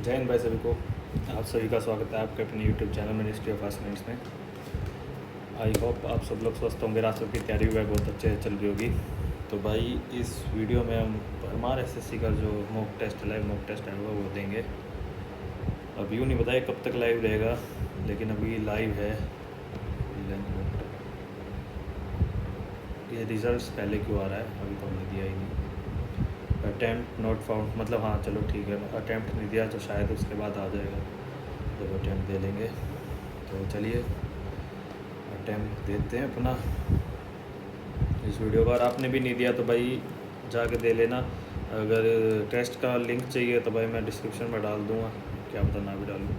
जय हिंद भाई सभी को। आप सभी का स्वागत है आपके अपने YouTube channel ministry of finance में। आई होप आप सब लोग स्वस्थ होंगे। राष्ट्र की तैयारी भी बहुत अच्छे से चल रही होगी। तो भाई इस वीडियो में हम हमारे एसएससी का जो mock test live mock test है वो देंगे। अब यूँ नहीं बताया कब तक लाइव रहेगा, लेकिन अभी लाइव है। ये रिजल्ट्स पहले क्यों आ रहा है, अभी तो हमने दिया ही नहीं। अटैम्प्ट नॉट फाउंड, मतलब हाँ चलो ठीक है, अटैम्प्ट नहीं दिया तो शायद उसके बाद आ जाएगा जब अटैम्प्ट दे लेंगे। तो चलिए अटैम्प्ट देते हैं अपना इस वीडियो का। और आपने भी नहीं दिया तो भाई जाके दे लेना। अगर टेस्ट का लिंक चाहिए तो भाई मैं डिस्क्रिप्शन में डाल दूँगा, क्या पता ना भी डालूँ,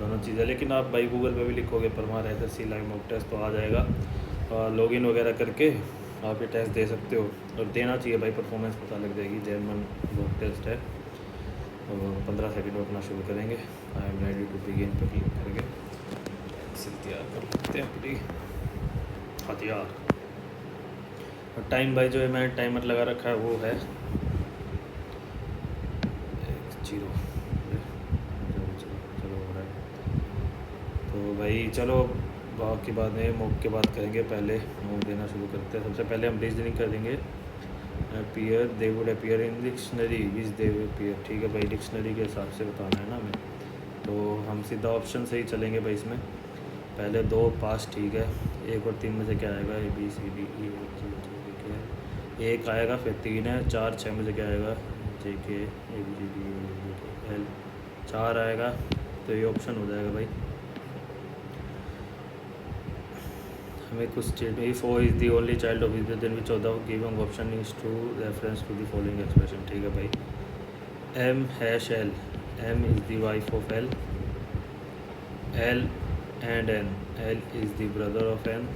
दोनों चीज़ें। लेकिन आप भाई गूगल पे भी लिखोगे Parmar SSC live mock test तो आ जाएगा। और लॉगिन वगैरह करके आप ये टेस्ट दे सकते हो और देना चाहिए भाई, परफॉर्मेंस पता लग जाएगी। जर्मन मॉक टेस्ट है और 15 सेकंड में अपना शुरू करेंगे। I am ready to begin पर क्लिक करके तैयार कर सकते हैं अपनी हथियार। और टाइम भाई जो है मैंने टाइमर लगा रखा है वो है 0। चलो हो रहा है तो भाई चलो बाकी बाद में मॉक के बाद करेंगे। पहले मॉक देना शुरू करते हैं। सबसे पहले हम रीजनिंग करेंगे। Appear they would appear in dictionary which they would appear. ठीक है भाई, डिक्शनरी के हिसाब से बताना है ना हमें, तो हम सीधा ऑप्शन से ही चलेंगे भाई। इसमें पहले 2 पास ठीक है, 1 और 3 में से क्या आएगा, A B C D E F G ठीक है। 1 आएगा, फिर 3 है, 4 6 में से क्या आएगा, J K A B C D L 4 आएगा, तो ये ऑप्शन हो जाएगा भाई। हमें कुछ state if O is the only child of is then which of the given option is to reference to the following expression. ठीक है भाई। M hash L, M is the wife of L, L and N, L is the brother of N,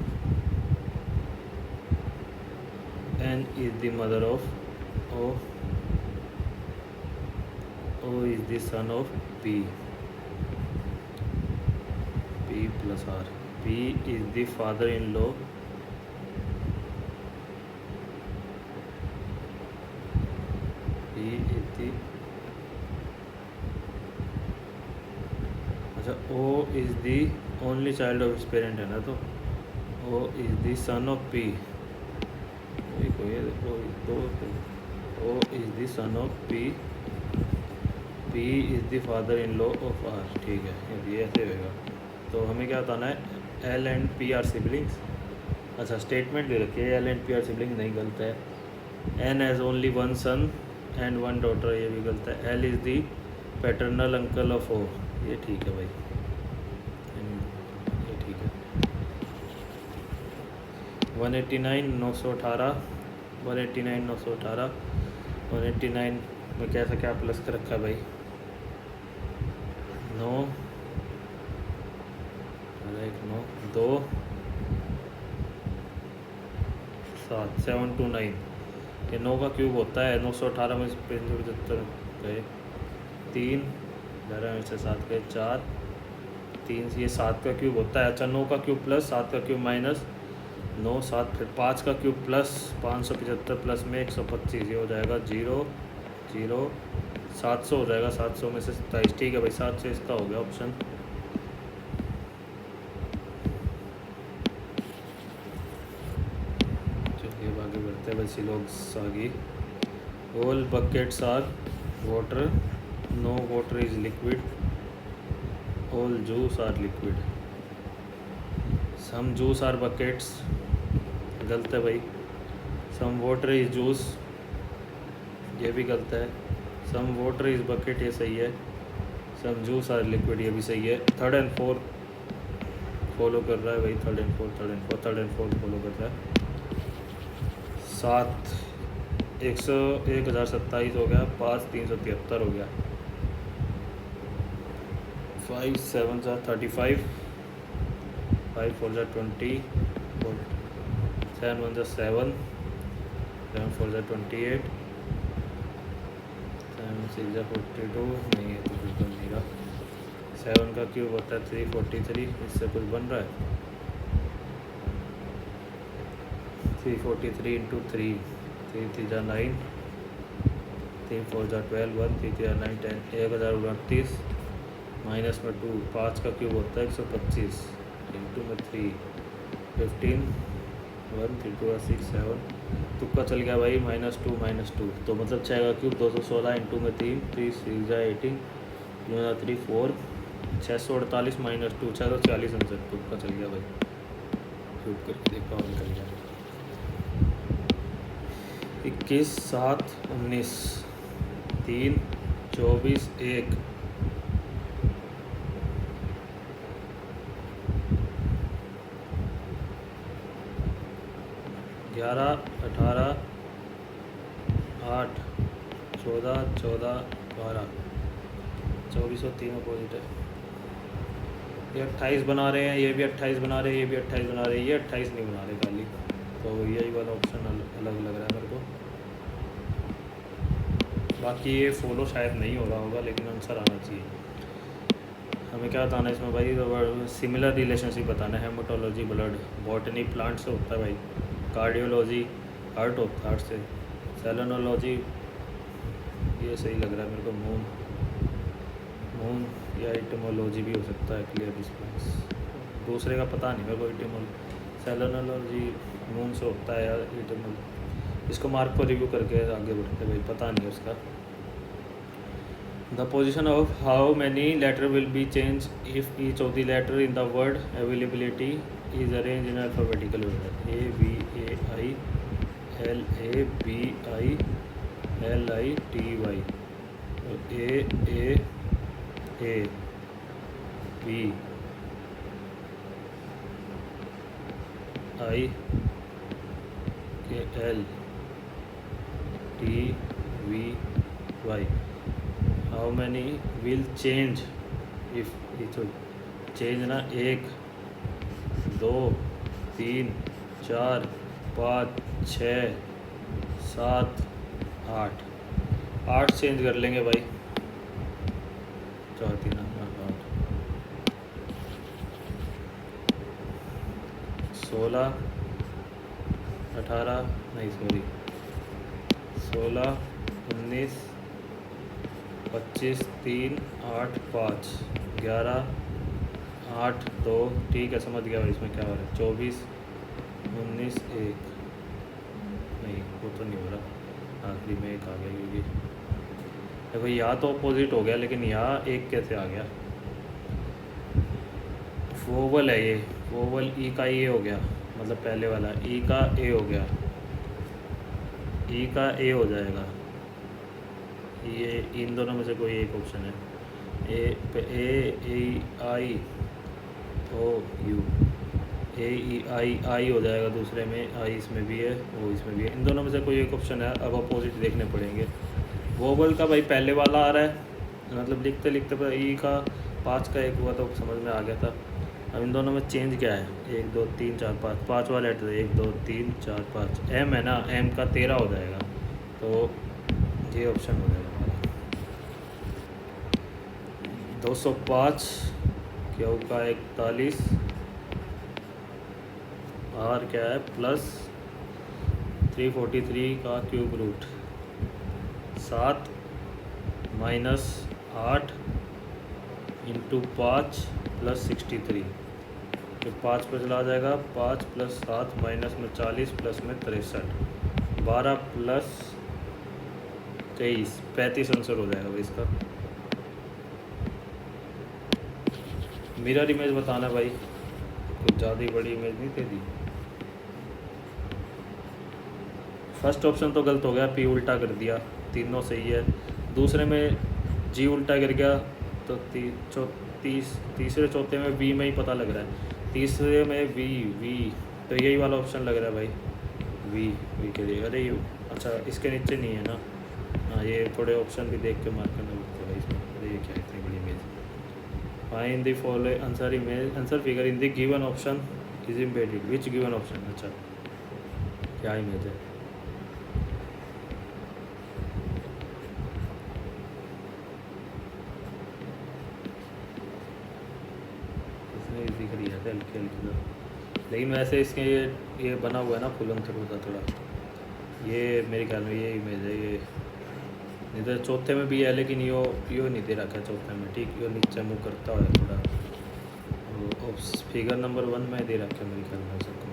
N is the mother of O, O is the son of P, P plus R, P is the father in law, P is the, अच्छा O is the only child of his parent है ना, तो O is the son of P, O is the son of P, P is the father in law of R. ठीक है, ये ऐसे होगा। तो हमें क्या बताना है, L and P R siblings. अच्छा स्टेटमेंट दे रखी है L and P R sibling, नहीं गलत है। N has only 1 son and 1 daughter, ये भी गलत है। L is the paternal uncle of O, ये ठीक है भाई, ये ठीक है। 189 918, 189 918, 189 में कैसा क्या प्लस कर रखा है भाई, 9 1 9 2 7 729, ये 9 का क्यूब होता है। 918 में 75 गए, 3 11 में से 7 गए 4, 3 ये 7 का क्यूब होता है। अच्छा 9 का क्यूब प्लस 7 का क्यूब माइनस 9 7, फिर 5 का क्यूब प्लस 575 प्लस में 125, ये हो जाएगा 0 0 700 हो जाएगा। 700 में से 27, ठीक है भाई 700 इसका हो गया ऑप्शन। चलिए आगे बढ़ते हैं भाई। सिलोग्स आगे, all buckets are water, no water is liquid, all juice are liquid, some juice are buckets, गलत है भाई। सम वाटर इज जूस, ये भी गलत है। सम वाटर इज बकेट, ये सही है। सम जूस आर लिक्विड, ये भी सही है। 3rd and 4th फॉलो कर रहा है भाई, 3rd and 4th, 3rd and 4th, 3rd and 4th follow कर रहा है। 7 1027 हो गया, 5 373 हो गया, 5 7 35, 5 4 20, 7 1 7, 7 4 28, 7 6 42, नहीं है तो बिल्कुल नहीं रहा। 7 का क्यूब होता है 343, इससे कुछ बन रहा है 343 इंटू 3, 3 3 9, 3 4 जा 12, 1 3 3 9 10, 1029 माइनस में 2, 5 का क्यूब होता है 125, इंटू में 3 15, 1 3 2 6 7, तुक्का चल गया भाई -2, तो मतलब 6 का क्यूब 216 इंटू में 3 3 6 जा 18, 3 4 648 -2 640 आंसर तुक्का चल गया भाई, क्यूब करके देखा और निकल गया। 21 7 19 3 24 1 11 18 8 14 14 12 24 और 3 अपोजिट है। ये 28 बना रहे हैं, ये भी 28 बना रहे हैं, ये भी 28 बना रहे हैं, ये 28 नहीं बना रहे खाली, तो यही वाला ऑप्शन अलग लग रहा है मेरे को। बाकी ये फॉलो शायद नहीं हो रहा होगा, लेकिन आंसर आना चाहिए। हमें क्या बताना है इसमें भाई, तो सिमिलर रिलेशनशिप बताना है। हेमाटोलॉजी ब्लड, बॉटनी प्लांट से होता है भाई, कार्डियोलॉजी हार्ट होता है, हार्ट से, सेलेनोलॉजी ये सही लग रहा है मेरे को, मून या इटमोलॉजी भी हो सकता है, क्लियर रिस्पॉन्स, दूसरे का पता नहीं मेरे को, सेलेनोलॉजी मून से होता है या इटमोल, इसको मार्क को रिव्यू करके आगे बढ़ते भाई, पता नहीं उसका। The position of how many letter will be change if each of the letter in the word availability is arrange in alphabetical order, ABAI LABI LITY, A B I L TVY। How many will change if change ना 1 2 3 4 5 6 7 8 8 change कर लेंगे भाई, 4 3 8 16 18 नहीं sorry 16 19 25 3 8 5 11 8 2, ठीक है समझ गया भाई इसमें क्या हो रहा है, 24 19 1 नहीं वो तो नहीं हो रहा, आखिरी में 1 आ गया, क्योंकि भाई यहाँ तो अपोजिट हो गया, लेकिन यहाँ 1 कैसे आ गया, वोवल है ये, वोवल ई का ए हो गया, मतलब पहले वाला ई का ए हो गया, ई का ए हो जाएगा, ये इन दोनों में से कोई एक ऑप्शन है, ए आई ओ यू, आई हो जाएगा, दूसरे में आई इसमें भी है, वो इसमें भी है, इन दोनों में से कोई एक ऑप्शन है, अब अपोजिट देखने पड़ेंगे। वोवल का भाई पहले वाला आ रहा है, मतलब लिखते लिखते पर ई का 5 का 1 हुआ तो समझ में आ गया था। अब इन दोनों में चेंज क्या है, 1 2 3 4 5, 5 वाला लेटर 1 2 3 4 5, एम है ना, एम का 13 हो जाएगा, तो ये ऑप्शन हो जाएगा हमारा। 205 क्यू का 41, आर क्या है प्लस 343 का cube root 7 minus 8 into 5 plus 63, तो 5 पर चला जाएगा, 5 प्लस 7 माइनस में 40 प्लस में 63, 12 प्लस 23 35 आंसर हो जाएगा भाई इसका। मिरर इमेज बताना भाई, कुछ ज़्यादा ही बड़ी इमेज नहीं दे दी। फर्स्ट ऑप्शन तो गलत हो गया, पी उल्टा कर दिया, तीनों सही है, दूसरे में जी उल्टा गिर गया, तो तीसरे चौथे में वी में ही पता लग रहा है, तीसरे में वी, तो यही वाला ऑप्शन लग रहा है भाई, वी के लिए। अरे अच्छा इसके नीचे नहीं है ना, हाँ ये थोड़े ऑप्शन भी देख के मार्क करना लगता है भाई इसमें। अरे ये क्या इतनी बड़ी image, find the following answer image, answer figure in the given option is embedded, which given option, अच्छा क्या इमेज है, दिख रही है हल्की हल्की, लेकिन वैसे इसके ये बना हुआ है ना फुल आंसर होता थोड़ा, ये मेरे ख्याल में ये इमेज है, ये नहीं तो चौथे में भी है, लेकिन यो नहीं दे रखा है चौथे में, ठीक। यो नीचे मुँह करता है थोड़ा, फिगर नंबर 1 में दे रखा है मेरे ख्याल में सबको।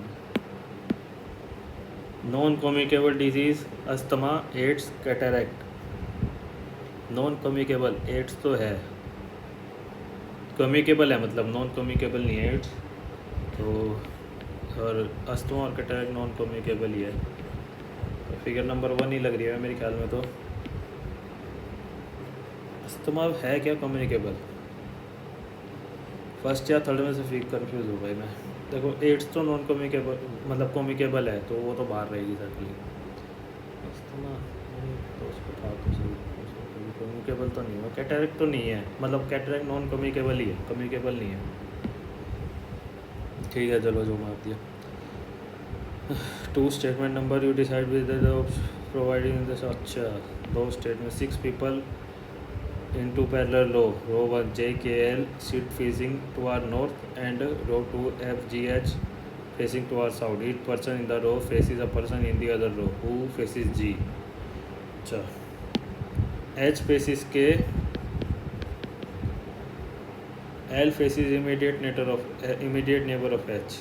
Non communicable disease asthma, AIDS, cataract. Non communicable, AIDS तो है, कम्युनिकेबल है मतलब, नॉन कम्युनिकेबल नहीं है एड्स तो। और अस्थमा और कैटरैक्ट नॉन कम्युनिकेबल ही है, तो फिगर नंबर 1 ही लग रही है मेरे ख्याल में। तो अस्थमा है क्या कम्युनिकेबल? फर्स्ट या थर्ड में से फिर कंफ्यूज हो गई मैं। देखो एड्स तो नॉन कम्युनिकेबल मतलब कम्युनिकेबल है, तो वो तो बाहर रहेगी सर्कली। अस्थमा तो उसको था तो सही, कम्युनिकेबल तो नहीं है। कैटरैक्ट तो नहीं है, मतलब कैटरैक्ट नॉन कम्युनिकेबल ही है, कम्युनिकेबल नहीं है। ठीक है चलो, जो मार दिया। 2 statement number you decide with providing this. अच्छा 2 statement, 6 people into parallel row 1 JKL sit facing toward north and row 2 FGH facing toward south. Each person in the row faces a person in the other row who faces G. अच्छा H faces K, L faces immediate neighbor of H.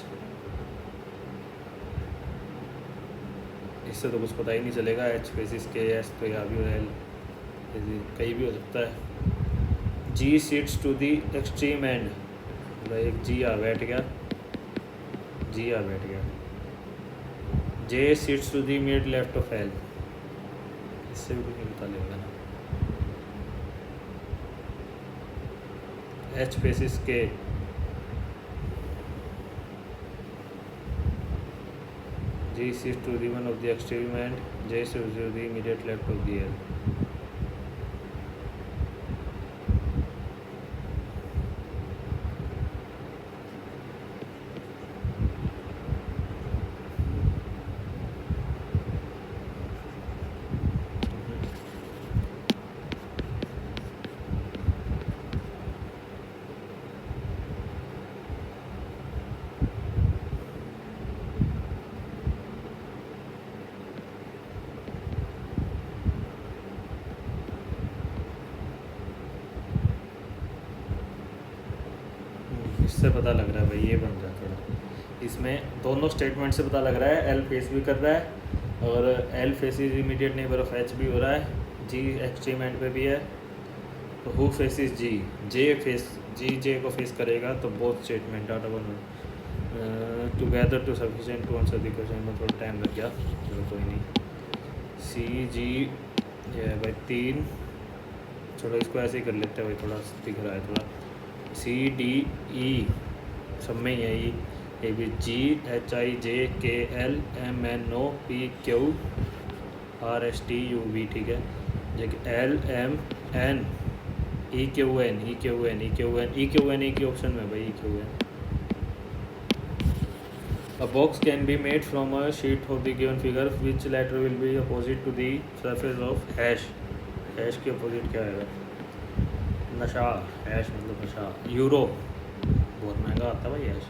इससे तो कुछ पता ही नहीं चलेगा। H faces K, S तो यहाँ भी L कहीं भी हो सकता है। G sits to the extreme end, मतलब एक G आ बैठ गया, J sits to the mid left of L, इससे भी कुछ नहीं पता लगेगा ना। H faces K, G sits to the one of the extreme end, J sits to the immediate left of the L. इससे पता लग रहा है भाई, ये बन रहा है थोड़ा। इसमें दोनों स्टेटमेंट से पता लग रहा है, एल फेस भी कर रहा है और L face is immediate neighbour of H भी हो रहा है, जी एक्सट्रीम एंड पे भी है। तो who face is G, J को फेस करेगा, तो both statement are one together too sufficient to answer the question. में थोड़ा टाइम लग गया, चलो कोई नहीं। सी जी ये है भाई 3, चलो इसको ऐसे ही कर लेते हैं भाई, थोड़ा दिख रहा है थोड़ा। सी डी ई सब में ही है, A B ji H I J K L M N O P Q R S T U V, ठीक है। L M N E Q N E की ऑप्शन में भाई, E Q N. A box can be made from a sheet of the given figure which letter will be opposite to the surface of hash. hash के opposite क्या आएगा? नशा, hash मतलब नशा। Euro बहुत महंगा आता है भाई हैश।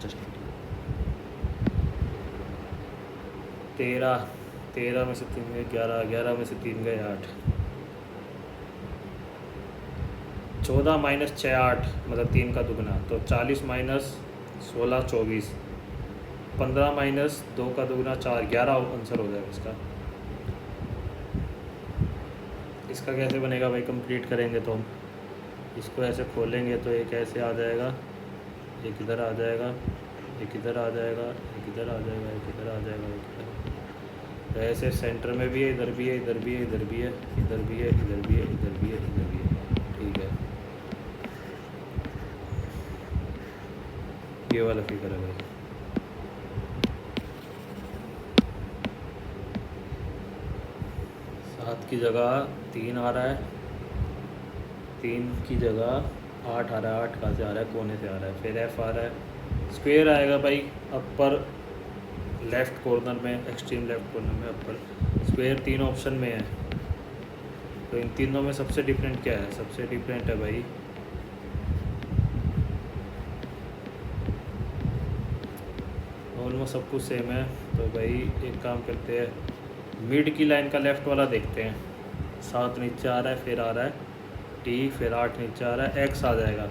जस्ट 13 में से 3 गए 11 में से 3 गए 8, 14 माइनस 6 8, मतलब 3 का दुगना, तो 40 माइनस 16 24, 15 माइनस 2 का दुगना 4, 11 आंसर हो जाएगा इसका। इसका कैसे बनेगा भाई, कंप्लीट करेंगे तो हम इसको ऐसे खोलेंगे तो एक ऐसे आ जाएगा, एक इधर आ जाएगा, एक इधर आ जाएगा, एक इधर आ जाएगा, एक इधर आ जाएगा, एक इधर। तो ऐसे सेंटर में भी है, इधर भी है, इधर भी है, इधर भी है, इधर भी है, इधर भी है, इधर भी है, इधर भी है, ठीक है। ये वाला फिगर है भाई। सात की जगह 3 आ रहा है, 3 की जगह 8 आ रहा है। 8 कहाँ से आ रहा है, कोने से आ रहा है। फिर एफ आ रहा है, स्क्वायर आएगा भाई अपर लेफ़्ट कॉर्नर में, एक्सट्रीम लेफ़्ट कॉर्नर में अपर स्क्वायर 3 ऑप्शन में है। तो इन तीनों में सबसे डिफरेंट क्या है? सबसे डिफरेंट है भाई ऑलमोस्ट सब कुछ सेम है। तो भाई एक काम करते हैं, मिड की लाइन का लेफ़्ट वाला देखते हैं। 7 नीचे आ रहा है, फिर आ रहा है टी, फिर 8 नीचे आ रहा है, एक्स आ जाएगा,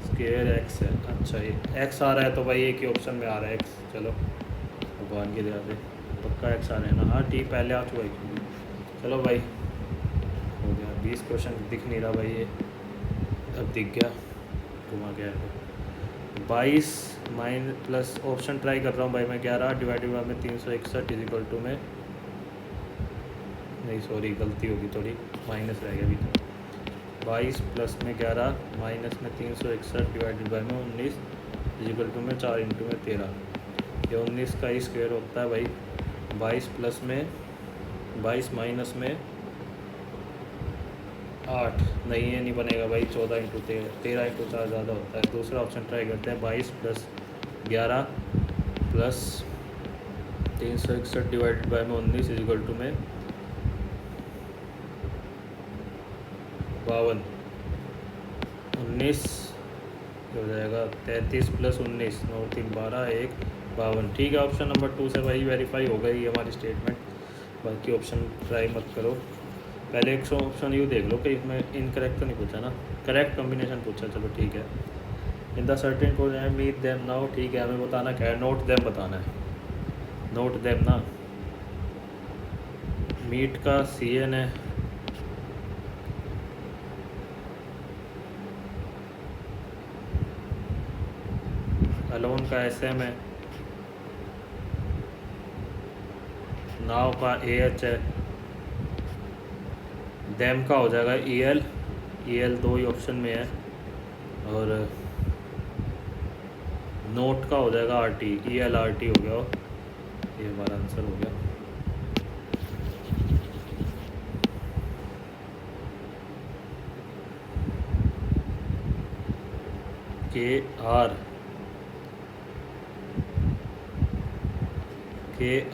स्क्वेयर एक्स है। अच्छा ये एक्स आ रहा है तो भाई एक ही ऑप्शन में आ रहा है एक्स। चलो भगवान की दया से पक्का एक्स आ रहा है ना। हाँ टी पहले आ चुका है क्योंकि। चलो भाई हो गया। 20 क्वेश्चन दिख नहीं रहा भाई ये, अब दिख गया, घुमा गया है। 22 माइन प्लस ऑप्शन ट्राई कर रहा हूँ भाई मैं। 11 डिवाइडेड बाय में 361 इजिकल टू में, नहीं सॉरी गलती होगी थोड़ी, माइनस रह गया अभी तो। 22 प्लस में 11 माइनस में 361 डिवाइडेड बाय में 19 इजिकल टू में 4 इंटू में 13। ये 19 का ही स्क्वायर होता है भाई। 22 प्लस में 22 माइनस में 8, नहीं ये नहीं बनेगा भाई। 14 इंटू 13 इंटू 4 ज़्यादा होता है। दूसरा ऑप्शन ट्राई करते हैं। 22 प्लस 11 प्लस 361 डिवाइडेड बाय में 19 इजिकल टू में 52। 19 हो जाएगा 33 प्लस 19, 9 3 12 1 52। ठीक है ऑप्शन नंबर 2 से भाई वेरीफाई हो गई हमारी स्टेटमेंट। बाकी ऑप्शन ट्राई मत करो, पहले एक ऑप्शन यू देख लो कि इसमें इनकरेक्ट तो नहीं पूछा ना, करेक्ट कॉम्बिनेशन पूछा। चलो ठीक है। इन द सर्टेन को मीट देम नाउ, ठीक है हमें बताना क्या है, नोट देम बताना है। नोट देम ना, मीट का सी एन है, अलोन का एस एम है, नाव का ए एच है, डैम का हो जाएगा ई एल। ई एल 2 ही ऑप्शन में है, और नोट का हो जाएगा R T. E L R T हो गया, ये हमारा आंसर हो गया। के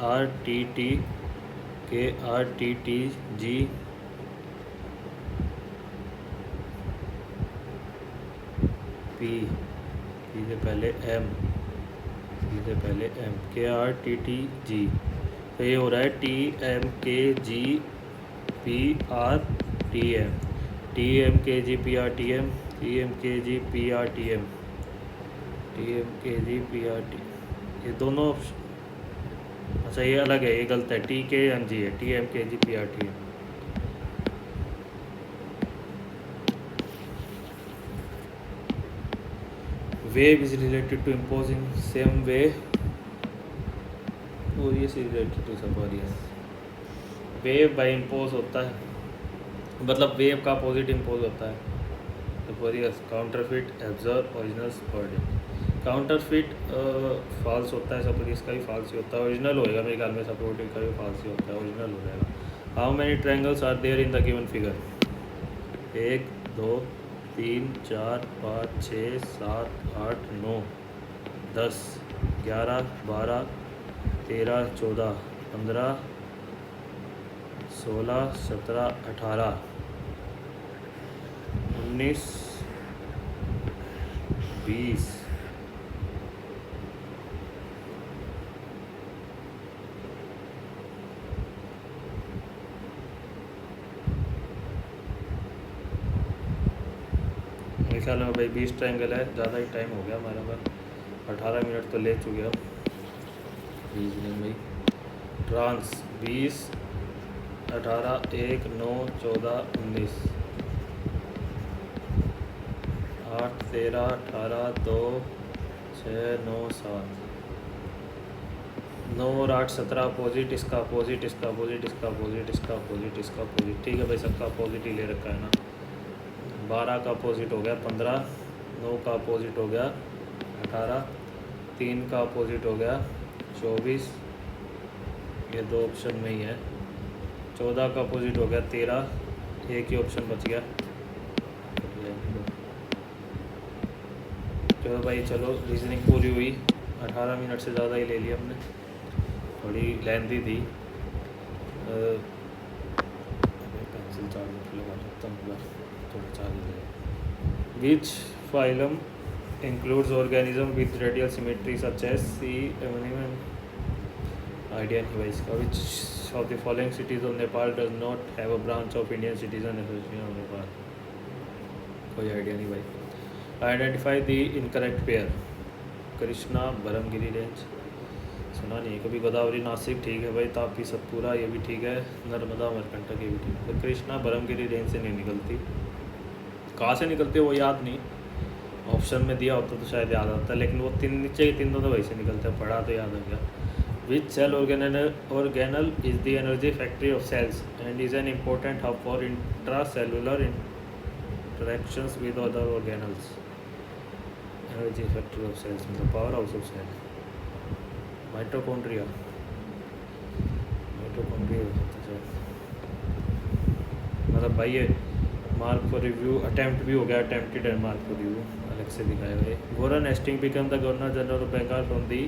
आर टी टी, के R T T G, P से पहले एम, पी से पहले एम, के आर टी टी जी। तो ये हो रहा है T M K G P R T M, T M K G P R T M, T M K G P R T M, T M K G P R T, ये दोनों। अच्छा ये अलग है, ये गलत है, T के एम जी है, T M K G P R T M. Waive is related to imposing same way, और ये से related to spurious. Waive by impose होता है, मतलब वेव का अपोजिट इम्पोज होता है। Spurious counterfeit, observe, original, subordinate. Counterfeit false होता है, सबोरियस का भी फॉल्स ही होता है। ओरिजिनल होएगा मेरे ख्याल में, सबॉर्डिनेट का भी फॉल्स ही होता है, ओरिजिनल हो जाएगा। How many triangles are there in the given figure? 1 2 3 4 5 6 7 8 9 10 11 12 13 14 15 16 17 18 19 20। मेरे ख्याल में भाई 20 ट्रायंगल है, ज़्यादा ही टाइम हो गया हमारे पास, 18 मिनट तो ले चुके हम। रीजनिंग भाई ट्रांस 20 18 1 9 14 19 8 13 18 2 6 9 7 9 और 8 17 अपोजिट, इसका अपोजिट, इसका अपोजिट, इसका अपोजिट, इसका अपोजिट, इसका अपोजिट। ठीक है भाई सबका अपोजिट ही ले रखा है ना। 12 का अपोजिट हो गया 15, 9 का अपोजिट हो गया 18, 3 का अपोजिट हो गया 24, ये 2 ऑप्शन में ही है। 14 का अपोजिट हो गया 13, एक ही ऑप्शन बच गया। चलो भाई चलो, रीजनिंग पूरी हुई। 18 मिनट से ज़्यादा ही ले लिया हमने, थोड़ी लेंथी थी। पेंसिल चार्ज लगा सकता हूँ, थोड़ा charge. Which phylum includes organism with radial symmetry such as C, idea नहीं भाई इसका। Which of the following cities of Nepal does not have a branch of Indian citizen association of Nepal? कोई idea नहीं भाई। Identify the incorrect pair. Krishna Brahmagiri range सुना नहीं है कभी। गोदावरी नासिक ठीक है भाई। तापी सतपुरा ये भी ठीक है। नर्मदा अमरकंटक ये भी ठीक है। तो कृष्णा बरमगिरी रेंज से नहीं निकलती। कहाँ से निकलती है वो याद नहीं, ऑप्शन में दिया होता तो शायद याद आता, लेकिन वो तीन नीचे के तीनों तो वही से निकलते हैं, पढ़ा तो याद हो गया। Which cell organelle is the energy factory of cells and is an important hub for intracellular interactions with other organelles. Energy factory of cells मतलब powerhouse of cell. Mitochondria mitochondria हो सकता है मतलब भाई ये mark for review attempt भी हो गया, attempted and mark for review अलग से दिखाया गया। Warren Hastings become the governor general of Bengal from the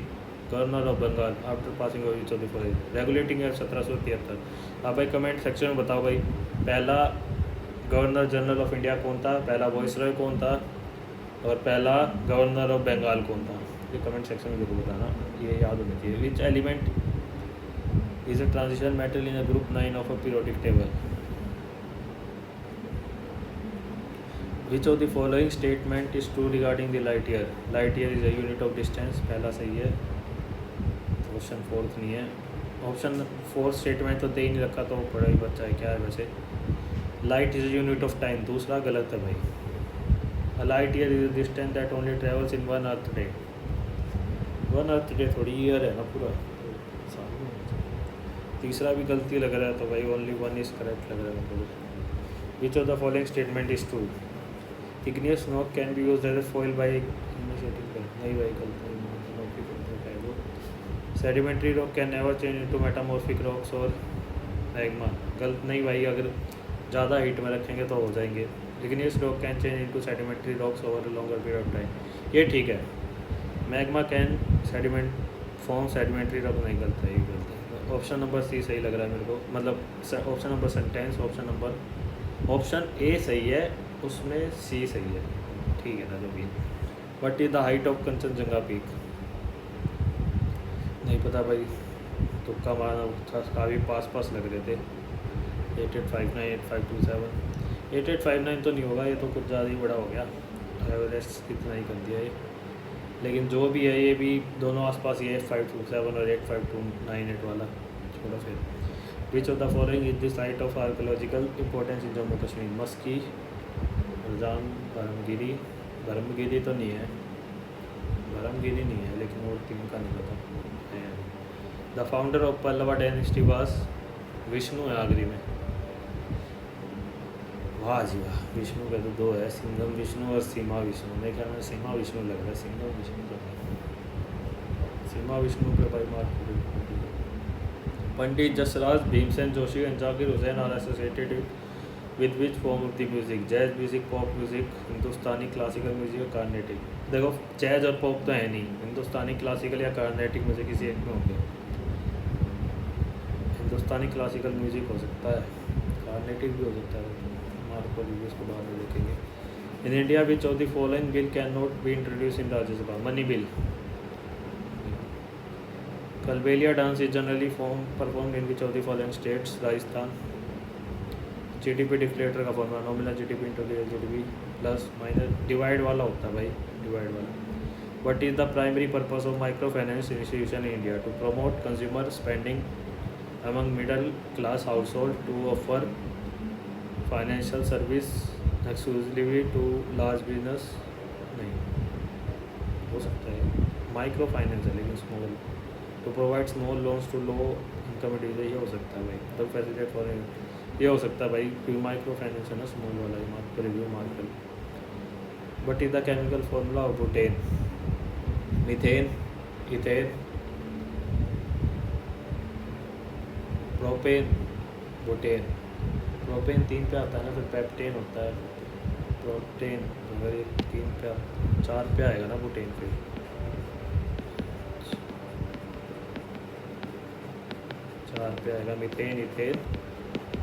governor of Bengal after passing of each of the following. Regulating act 1773। अब भाई कमेंट सेक्शन में बताओ भाई पहला गवर्नर जनरल ऑफ इंडिया कौन था, पहला वॉइसरॉय कौन था और पहला गवर्नर ऑफ बंगाल कौन था, ये कमेंट सेक्शन में जरूर बताना, ये याद होना चाहिए। Which element is a transition metal in a group 9 of a periodic table. Which of the following statement is true regarding the light year. Light year is a unit of distance, पहला सही है। Option fourth नहीं है। Option fourth statement तो दे ही नहीं रखा तो वो पढ़ा ही बच्चा है क्या है वैसे। Light is a unit of time, दूसरा गलत है भाई। A light year is a distance that only travels in one earth day. One earth day थोड़ी ईयर है ना पूरा, तीसरा भी गलती लग रहा है तो भाई ओनली वन इज करेक्ट लग रहा है मुझे। Which of the following statement is true. Igneous smoke can be used as a foil by initiating. नहीं भाई गलत है। Sedimentary rock can never change into metamorphic rocks और मैग्मा। गलत नहीं भाई, अगर ज़्यादा हीट में रखेंगे तो हो जाएंगे। Igneous rock can change into sedimentary rocks over a longer period of time, ये ठीक है। Magma can sediment form sedimentary rock नहीं गलत है, ये गलत है। ऑप्शन नंबर सी सही लग रहा है मेरे को, मतलब option number sentence option A सही है, उसमें सी सही है, ठीक है ना जो भी। What is the height of Kanchenjunga peak. नहीं पता भाई, तुक्का मारना था, काफ़ी पास लग रहे थे। 8859 8527 8859 तो नहीं होगा, ये तो कुछ ज़्यादा ही बड़ा हो गया, एवरेस्ट इतना ही कर दिया ये। लेकिन जो भी है ये भी दोनों आसपास ही है, 8527 और 85298 वाला। छोड़ो फिर। Which of the following is the site of archaeological importance in Jammu Kashmir. Maski, रजान, बरमगिरी तो नहीं है, बरमगिरी नहीं है, लेकिन और तीन का नहीं पता। The founder of Pallava dynasty was, Vishnu है आखिरी में। वाह जी वाह, विष्णु का तो दो है, सिंघम विष्णु और सीमा विष्णु। मेरे ख्याल में सीमा विष्णु लग रहा है, सिंघम विष्णु तो नहीं। सीमा विष्णु पे भाई mark. Pandit Jasraj Bhimsen Joshi and Zakir Hussain are associated with which form of the music. Jazz music, pop music, Hindustani classical music, Carnatic. देखो जैज और पॉप तो है नहीं, हिंदुस्तानी क्लासिकल या कार्नेटिक में से किसी एक में होंगे। हिंदुस्तानी क्लासिकल म्यूजिक हो सकता है, कार्नेटिक भी हो सकता है, हमारे को रिव्यूज़ को बाद में देखेंगे। In India which of the following bill can not be introduced in Rajya Sabha. Money bill. Kalbelia dance is generally performed in which of the following states. Rajasthan. GDP deflator का formula nominal GDP into GDP plus minus divide वाला होता है भाई, divide वाला। What is the primary purpose of micro finance institution in India. To promote consumer spending among middle class household, to offer financial service exclusively to large business। नहीं हो सकता है, micro finance है लेकिन small. To provide small loans to low income individual, ये हो सकता है भाई। द फैसिलिटेट फॉर, ये हो सकता है भाई, क्योंकि माइक्रो फाइनेंस है ना स्मॉल वाला, ही mark review mark. What is the chemical formula of butane, methane, ethane, propane, butane. Propane 3 पे आता है ना, फिर पेप्टेन होता है, प्रोटेन अगर ये 3 पे 4 पे आएगा ना बुटेन पे। 4 पे आएगा methane, ethane,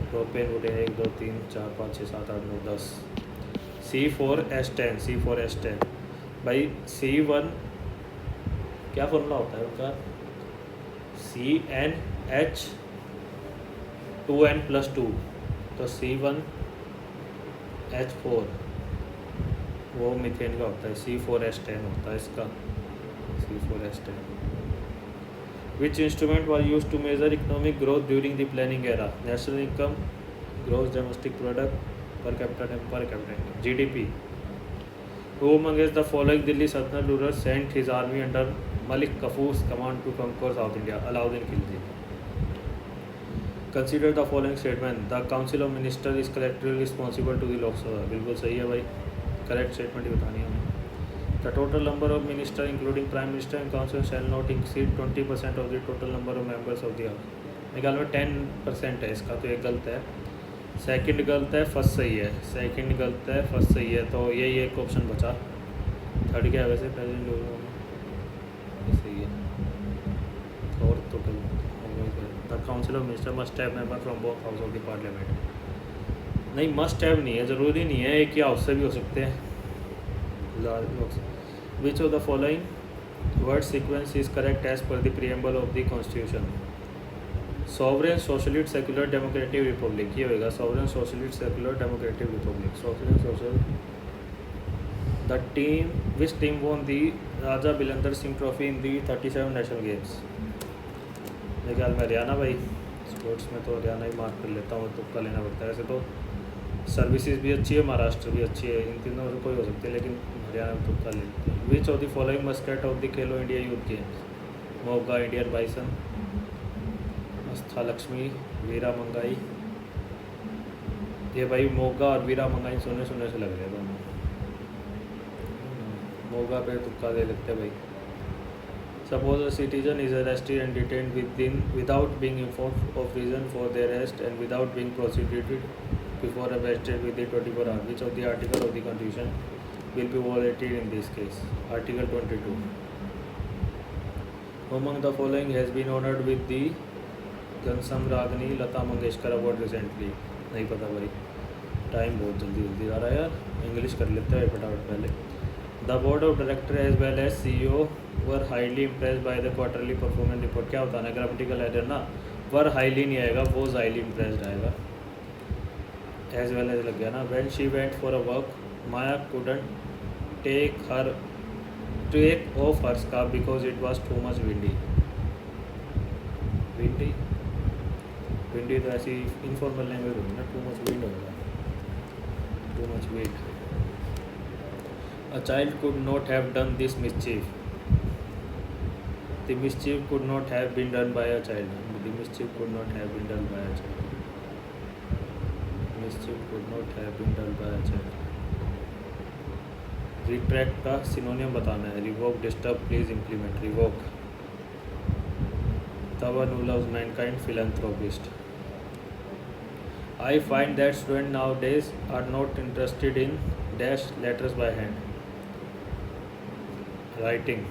propane, butane. 1 2 3 4 5 6 7 8 9 10। C4H10, C4H10 भाई। C1 क्या फॉर्मूला होता है उनका, CnH 2n+2, तो C1H4 वो मीथेन का होता है, C4H10 होता है इसका, C4H10। Which instrument was use to measure economic growth during the planning era? National income, gross domestic product, per capita GDP। Who amongst the following Delhi Sultanate ruler sent his army under Malik Kafur's command to conquer South India? Alauddin Khilji। Consider the following statement: the Council of Ministers is collectively responsible to the Lok Sabha। बिल्कुल सही है भाई, correct statement ही बतानी है हमें। The total number of ministers including Prime Minister and Council shall not exceed 20% of the total number of members of the House। मेरे ख्याल में 10% है इसका, तो एक गलत है। सेकंड गलत है, फर्स्ट सही है। सेकंड गलत है, फर्स्ट सही है, तो यही एक ऑप्शन बचा। थर्ड क्या है वैसे? प्रेसिडेंट सही है। और total the council of minister must have member from both house of the parliament. नहीं, मस्ट हैव नहीं है, ज़रूरी नहीं है, एक ही हाउस से भी हो सकते हैं। Which of the following word sequence is correct as per the preamble of the constitution? Sovereign socialist secular democratic republic, ये होगा sovereign socialist secular democratic republic. Sovereign social. The team which team won the Raja Bhalindra Singh trophy in the 37 national games? मेरे ख्याल में हरियाणा भाई। Sports में तो हरियाणा ही mark कर लेता हूँ, तुक्का लेना पड़ता है। वैसे तो सर्विसेज भी अच्छी है, महाराष्ट्र भी अच्छी है, इन तीनों में कोई हो सकती है, लेकिन हरियाणा में तुक्का लेते हैं। Which of the following mascot of the Khelo India youth games? Moga, Indian bison, Astha Lakshmi, Veera Mangai. ये भाई मोगा और वीरा मंगाई सुनने से लग रहे हैं दोनों। मोगा पे तुक्का दे लेते भाई। Suppose a citizen is arrested and detained without being informed of reason for their arrest and without being prosecuted before a magistrate with 24 hours. Which of the article of the constitution will be violated in this case? Article 22। Among the following has been honoured with the Ghanshyam Ragini Lata Mangeshkar award recently? नहीं पता भाई, time बहुत जल्दी आ रहा है यार, English कर लेते हैं फटाफट पहले। The board of director as well as CEO were highly impressed by the quarterly performance report. क्या होता है ना, ग्रामेटिकल एरर ना, वर हाईली नहीं आएगा, वॉज हाईली इम्प्रेस्ड आएगा। एज वेल एज लग गया ना। When she went for a work Maya couldn't take off her scarf because it was too much windy. Windy तो ऐसी इनफॉर्मल लैंग्वेज होगी ना, टू मच विंड होगा, too much wet. A child could not have done this mischief. The mischief could not have been done by a child. The mischief could not have been done by a child. Mischief could not have been done by a child. Retract का synonym बताना है। Revoke, disturb, please, implement. Revoke. The one who loves mankind, philanthropist. I find that students nowadays are not interested in dash letters by hand. Writing.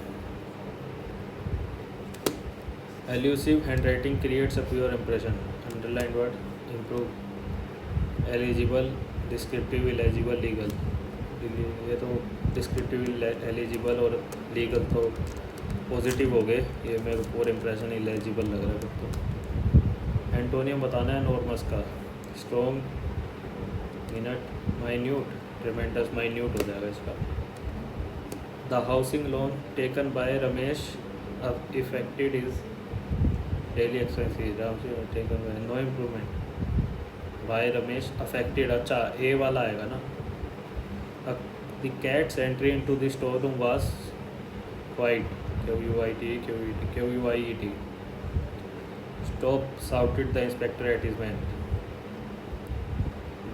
Elusive handwriting creates a pure impression. Underlined word, improve. Eligible, descriptive, illegible, legal. ये तो descriptive, eligible और legal तो positive हो गए, ये मेरे को और इम्प्रेशन इलेजिबल लग रहा है। तो एंटोनियम बताना है नॉर्मस का। Strong, minute, minute, tremendous, minute हो जाएगा इसका। The housing loan taken by Ramesh effected is daily expenses. Taken by no improvement by Ramesh affected. अच्छा, ए वाला आएगा ना। The cat's entry into the store room was quite. QUIET. Stop, shouted the inspector at his men.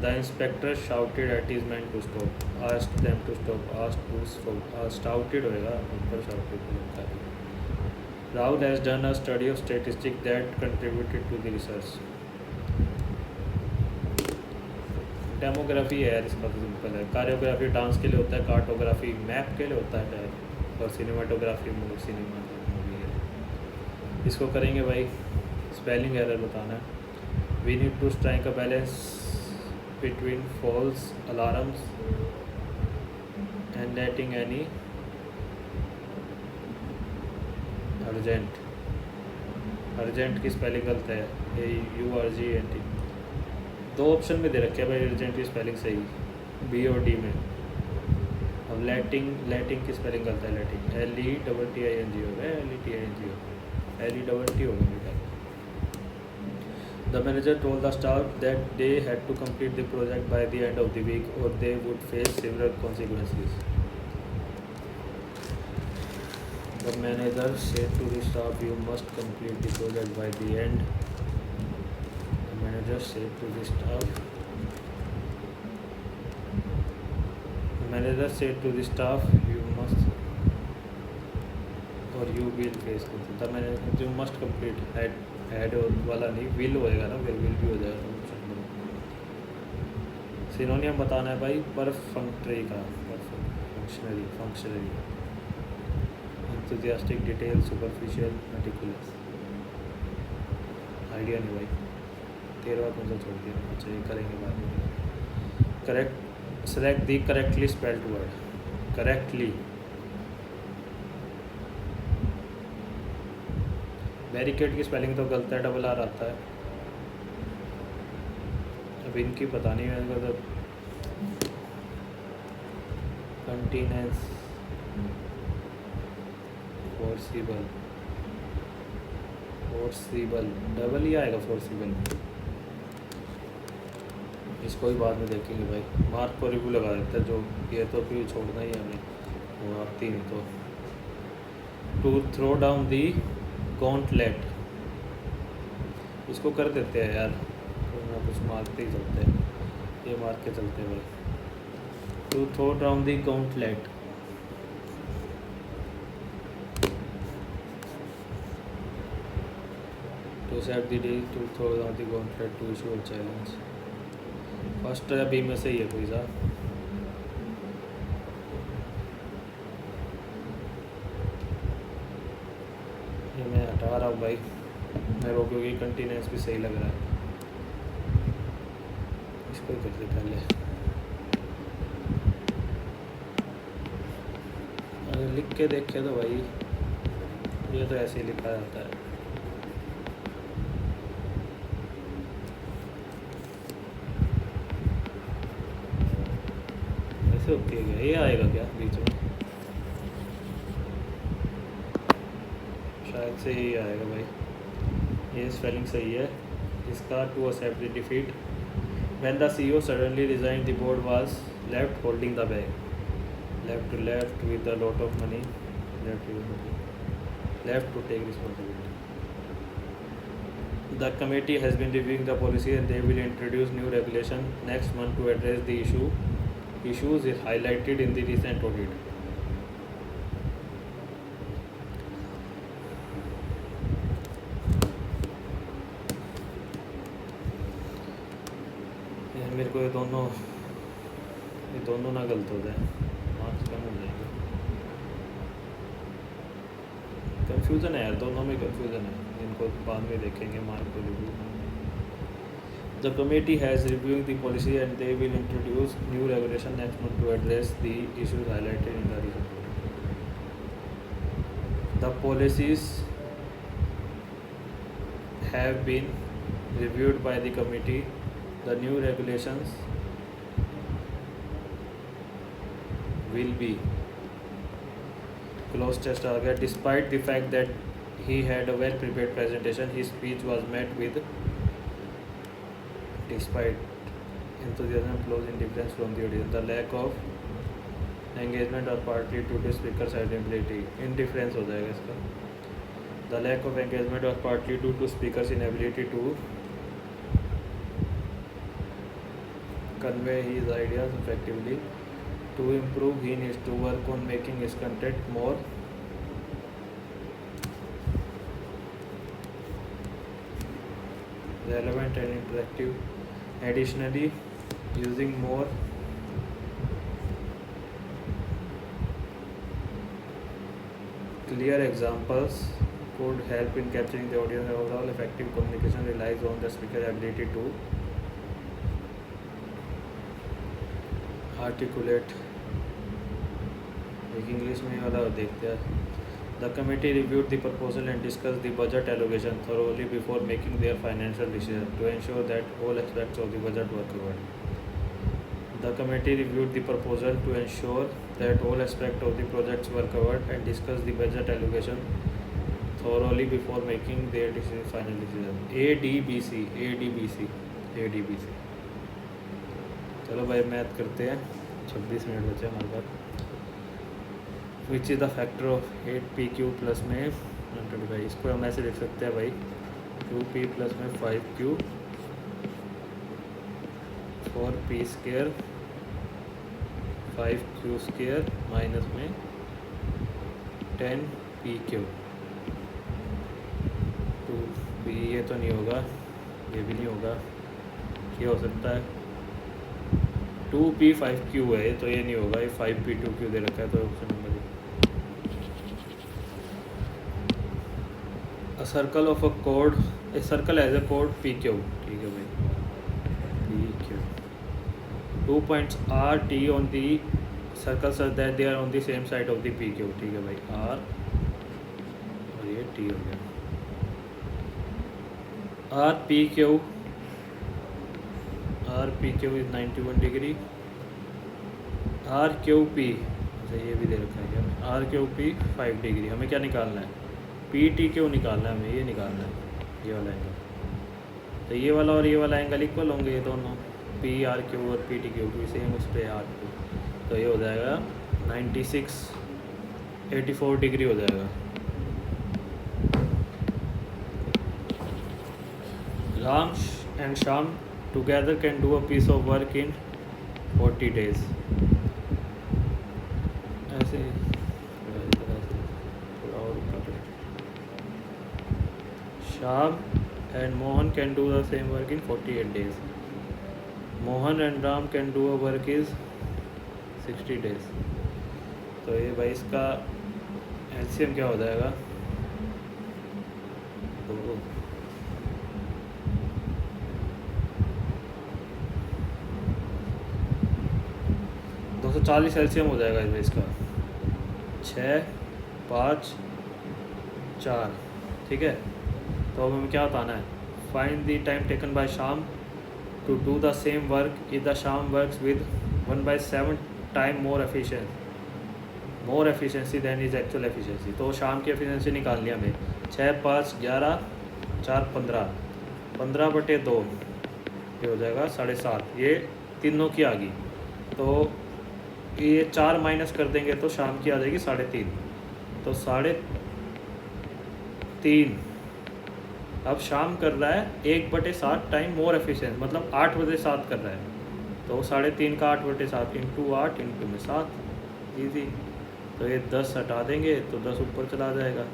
The inspector shouted at his men to stop. Asked them to stop. Asked to stop. Shouted होएगा, ऊपर shouted होता है। Raul has done a study of statistics that contributed to the research. Demography है यार, इसका तो simple है। Choreography dance के लिए होता है, कार्टोग्राफी मैप के लिए होता है, और सिनेमाटोग्राफी सिनेमा मूवी है। इसको करेंगे भाई, स्पेलिंग एरर बताना है। We need to strike a balance between false alarms and letting any urgent urgent की स्पेलिंग गलत है, AURGENT। दो ऑप्शन में दे रखे हैं भाई, अर्जेंट की स्पेलिंग सही B और D में। अब लैटिंग की स्पेलिंग गलत है, लैटिंग LETTING होगा, LETTING होगा बेटा। The manager told the staff that they had to complete the project by the end of the week or they would face several consequences. The manager said to the staff, "You must complete the project by the end." The manager said to the staff. The manager said to the staff, "You must, or you will face consequences." The manager, you must complete. Had वाला नहीं, will होएगा ना, फिर will भी हो जाएगा। सिनोनियम बताना है भाई परफंक्टरी का, functionary, enthusiastic, detail, superficial, meticulous. Idea नहीं भाई, 13वां कौन सा छोड़ दिया। अच्छा ये करेंगे बाद में। करेक्ट, सेलेक्ट दी correctly spelled word. Correctly, barricade की स्पेलिंग तो गलत है, डबल आर आता है। अब इनकी पता नहीं है मतलब कंटिनेंस, फोर्सिबल डबल ही आएगा, फोर्सिबल। इसको ही बाद में देखेंगे भाई, मार्क को रिव्यू लगा देते हैं, जो ये तो फिर छोड़ना ही है हमें, वो आती नहीं तो। To throw down the gauntlet, इसको कर देते हैं यार, कुछ मारते ही चलते हैं, ये मार के चलते हैं भाई। To throw down the gauntlet, to set the day, to throw down the gauntlet, to issue a challenge. First या बी में से ही है कोई सा। ये मैं हटा रहा हूँ भाई मेरे को, क्योंकि कंटिन्यूस भी सही लग रहा है। इसको ही करते पहले, अगर लिख के देखे तो भाई ये तो ऐसे ही लिखा जाता है। ऐसे ओके गया, ये आएगा क्या बीच में, शायद से ही आएगा भाई। ये स्पेलिंग सही है इसका। To accept the defeat, when the CEO suddenly resign the board was left holding the bag, left with a lot of money, left to take responsibility. The committee has been reviewing the policy and they will introduce new regulation next month to address the issues highlighted in the recent audit. मेरे को ये दोनों ना गलत हो जाए, marks कम हो जाएंगे। कंफ्यूजन है यार, दोनों में कंफ्यूजन है, इनको बाद में देखेंगे मार्क को review. The committee has reviewing the policy and they will introduce new regulation next month to address the issues highlighted in the report. The policies have been reviewed by the committee. The new regulations will be close test आ गया। Despite the fact that he had a well prepared presentation, his speech was met with despite enthusiasm, applause, indifference from the audience. The lack of engagement or partly due to speaker's inability, indifference हो जाएगा इसका। The lack of engagement or partly due to speaker's inability to convey his ideas effectively. To improve, he needs to work on making his content more relevant and interactive. Additionally, using more clear examples could help in capturing the audience. Overall, effective communication relies on the speaker's ability to articulate, एक English में वाला देखते हैं, The committee reviewed the proposal and discussed the budget allocation thoroughly before making their financial decision to ensure that all aspects of the budget were covered. The committee reviewed the proposal to ensure that all aspects of the projects were covered and discussed the budget allocation thoroughly before making their final decision. ADBC. चलो भाई math करते हैं, 26 minute बचे हमारे पास. Which is the factor of 8PQ plus में 125. इसको हम ऐसे लिख सकते हैं भाई 2P प्लस में 5Q 4P square 5Q square minus में 10PQ 2P. ये तो नहीं होगा, ये भी नहीं होगा, ये हो सकता है 2P 5Q है, तो ये नहीं होगा, ये 5P 2Q दे रखा है, तो option number A circle of a chord, a circle has a chord PQ. ठीक है भाई, PQ. 2 points R T on the circle such that they are on the same side of the PQ. ठीक है भाई, R और ये T हो गया. R PQ is 91 degree. RQP, अच्छा ये भी दे रखा है क्या, RQP 5 डिग्री. हमें क्या निकालना है, PTQ निकालना है, हमें ये निकालना है, ये वाला एंगल. तो ये वाला और ये वाला एंगल इक्वल होंगे, ये दोनों PRQ और PTQ भी सेम उस पर RQ. तो ये हो जाएगा 84 डिग्री हो जाएगा. Ram and Shyam together can do a piece of work in 40 days. ऐसे थोड़ा और ऊपर. Shyam and Mohan can do the same work in 48 days. Mohan and Ram can do a work is 60 days. तो ये भाई इसका एलसीएम क्या हो जाएगा, तो 240 एलसीएम हो जाएगा इसका. 6, 5, 4. ठीक है, तो अब हमें क्या बताना है, find the time taken by Shyam to do the same work if the Shyam works with 1/7 time more efficiency than is actual efficiency. तो शाम की एफिशिएंसी निकाल लिया हमें. 6, 5, 11, 4, 15, 15/2 ये हो जाएगा 7.5. ये तीनों की आ गई, तो ये 4 माइनस कर देंगे तो शाम की आ जाएगी 3.5. तो 3.5. अब शाम कर रहा है 1/7 टाइम मोर एफिशिएंट, मतलब 8/7 कर रहा है. तो 3.5 का 8/7 इंटू 8 इंटू में 7 ईजी. तो ये 10 हटा देंगे तो 10 ऊपर चला जाएगा.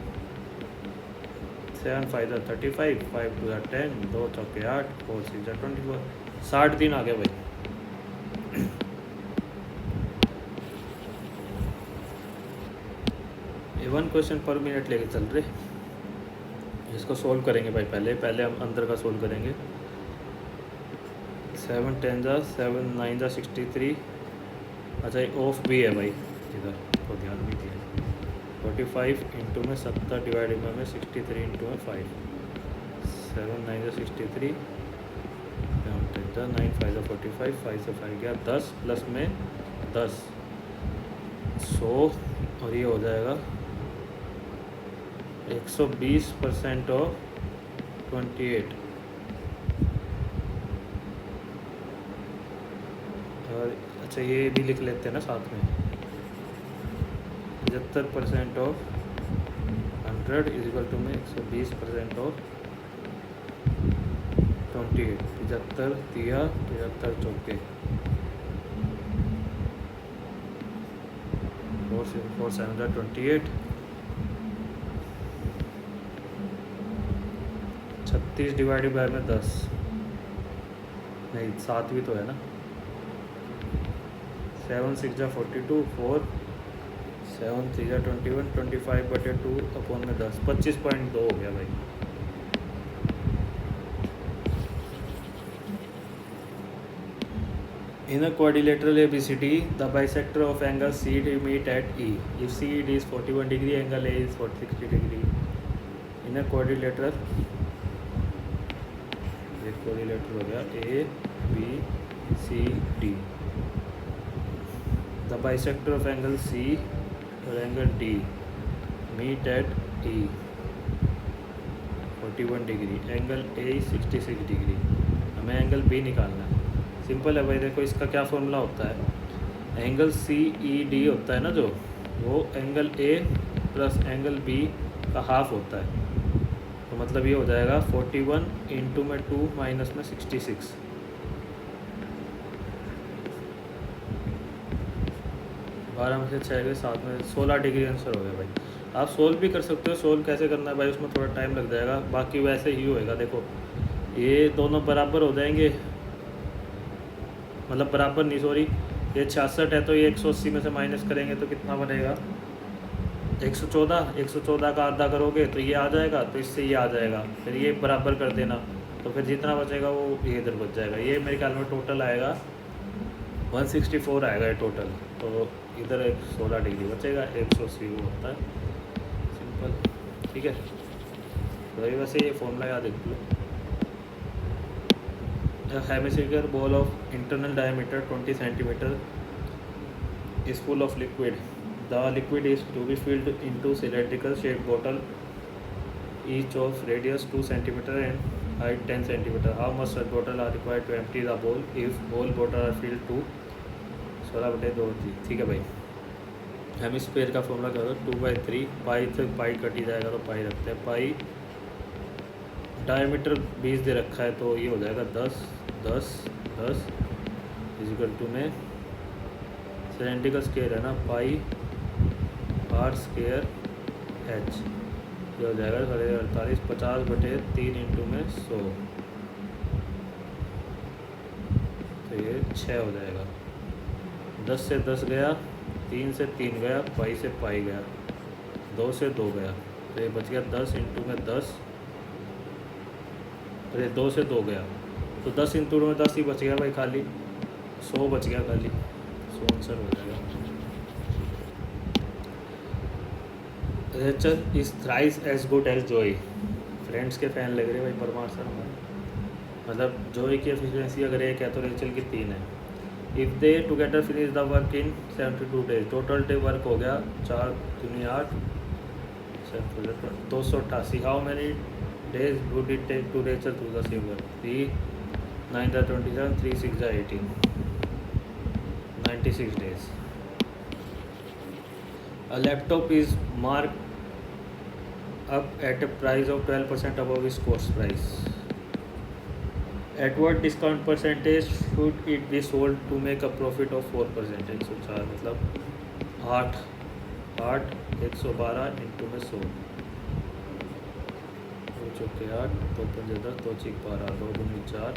7 5 35, 5 2 10, 2 चौके 8, 4 6 24. 60 दिन आ गया भाई. ये 1 क्वेश्चन पर मिनट लेके चल रहे. इसको सोल्व करेंगे भाई. पहले हम अंदर का सोल्व करेंगे. 7 10 7 9 63. अच्छा ये ऑफ भी है भाई इधर, तो ध्यान भी दिया. 45 इंटू में 70 डिवाइड में 63 इंटू में 5. 7 9 63, 9 5 45, 5 से 5 गया 10 प्लस में 10 100. और ये हो जाएगा 120% ऑफ 28. और अच्छा ये भी लिख लेते हैं ना साथ में. 75% ऑफ 100 इज इक्वल टू में 120% ऑफ 28. 75 दिया 75 चौके 4 7 28. 36 डिवाइडेड बाय में 10 नहीं 7 भी तो है ना. 7 6 42, 4 7 3 21, 25/2 अपॉन में 10, 25.2 हो गया भाई. In a quadrilateral ABCD, the bisector of angle CD meet at E. If CD is 41 degree, angle A is 60 degree. In a quadrilateral, एक quadrilateral हो गया A, B, C, D. The bisector of angle C और angle D meet at E. 41 degree. Angle A 66 degree. हमें angle B निकालना है. Simple है भाई. देखो इसका क्या फॉर्मूला होता है. एंगल CED होता है ना जो, वो angle A plus angle B का हाफ होता है. तो मतलब ये हो जाएगा 41 इंटू में 2 माइनस में 66. 12 में से 6 गए, 7 में 16 डिग्री आंसर हो गया भाई. आप सोल्व भी कर सकते हो. सोल्व कैसे करना है भाई, उसमें थोड़ा टाइम लग जाएगा. बाकी वैसे ही होएगा. देखो ये दोनों बराबर हो जाएंगे, मतलब बराबर नहीं, सॉरी, ये 66 है तो ये 180 में से माइनस करेंगे तो कितना बनेगा 114. 114 का आधा करोगे तो ये आ जाएगा, तो इससे ये आ जाएगा. फिर ये बराबर कर देना, तो फिर जितना बचेगा वो ये इधर बच जाएगा. ये मेरे ख्याल में टोटल आएगा 164 आएगा ये टोटल. तो इधर 16 डिग्री बचेगा, 180 वो होता है. सिंपल. ठीक है. तो ये वैसे ये फॉर्मूला याद रख लो. A hemisphere ball of internal diameter 20 cm is full of liquid. The liquid is to be filled into cylindrical shaped bottle, each of radius 2 cm and height 10 cm. How much such bottle are required to empty the bowl if all bottle are filled to 16/2? ठीक है भाई. Hemisphere का formula करो 2/3. पाई से pi cut ही जाएगा तो पाई रखते हैं. पाई डायमीटर 20 दे रखा है तो ये हो जाएगा 10 10 10 इजिकल टू में सिलेंड्रिकल स्केयर है ना, पाई आर स्केयर एच. ये हो जाएगा 48 50/3 इंटू में 100. तो ये 6 हो जाएगा. 10 से 10 गया, 3 से 3 गया, पाई से पाई गया, 2 से 2 गया, तो ये बच गया 10 इंटू में 10. अरे 2 से 2 गया तो 10 इंटू में 10 ही बच गया भाई. खाली 100 बच गया खाली. 100 आंसर हो जाएगा. Rachel is thrice as good as Joey. Friends के फैन लग रहे भाई परमार सर हमारे. मतलब जॉय की एफिशिएंसी अगर 1 है तो रेचल की 3 है. If they together finish the work in 72 days. Total day work हो गया 4 दूनी 8 288. How many days would it take to Rachel to the same work? 3 9 are 27, 3 6 are 18, 96 days. A laptop is marked up at a price of 12% above its cost price. At what discount percentage should it be sold to make a profit of 4%? 104 मतलब 8 112 into में 100. 2 चौके 8, 2 पंजे 10, 2 चीक 12, 2 दूनी 4.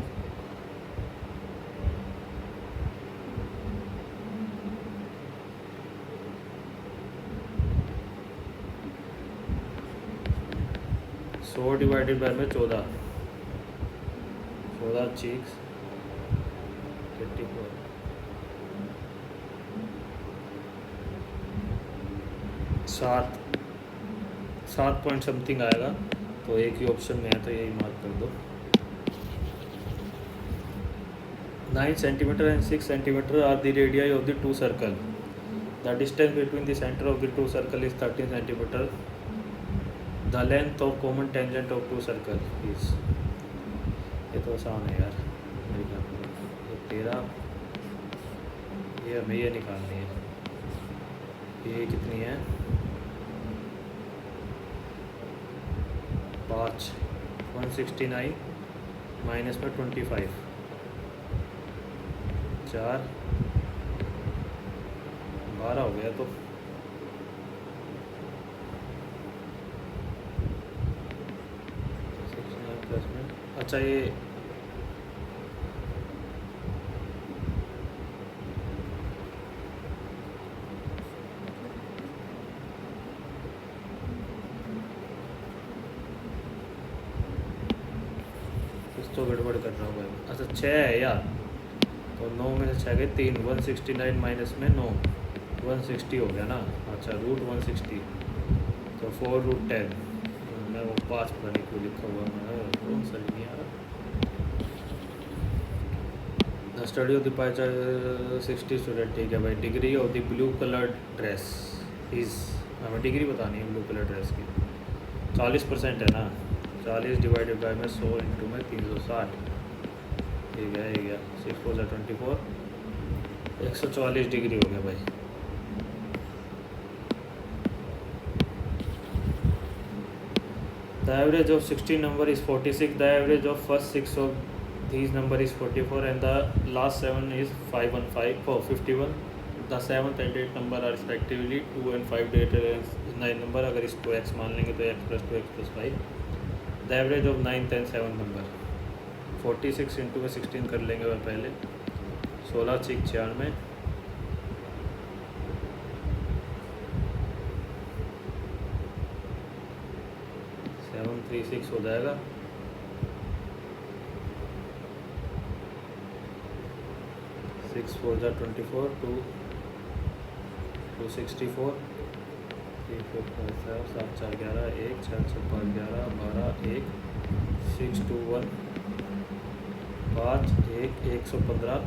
सौ divided by में 14 cheeks 84. 7 point something आएगा. तो एक ही ऑप्शन में है तो यही मार्क कर दो. 9 centimetre and 6 centimetre are the radii of the 2 circle. The distance between the centre of the 2 circle is 13 centimetre. The length of common tangent of 2 circle is. ये तो आसान है यार मेरे ख्याल में. ये 13, ये हमें ये निकालनी है. ये कितनी है 5 169 माइनस में 25 4 12 हो गया. तो 69 प्लस में, अच्छा ये तो गड़बड़ कर रहा हूँ भाई. अच्छा 6 है यार. तो 9 में से 6 गए 3, 169 माइनस में 9, 160 हो गया ना। अच्छा रूट 160, तो 4√10, मैं वो 5 पता नहीं क्यों लिखा हुआ, मैं वो सही नहीं आ रहा। The study of the pie chart 60 student, ठीक है भाई। Degree of the blue coloured dress is, हमें डिग्री बतानी है ब्लू कलर ड्रेस की। 40% है ना, 40 डिवाइडेड बाई में 100 इंटू में 360, ठीक है, ये गया 6 4 24, 144 डिग्री हो गया भाई। The average of 16 number is 46. The average of first 6 of these number is 44, and the last 7 is 515 for 51. The 7th and 8th number are respectively 2 and 5. 9 number, अगर इसको x मान लेंगे तो x plus 2x plus 5. The average of 9th and 7th number 46 into में 16 कर लेंगे और पहले 16 6 96, 736 हो जाएगा। 6 4 24, 2 264, 3 4 5 7 4 11, 1 6 6 5 11 12 1 6 2 1 5 1 115,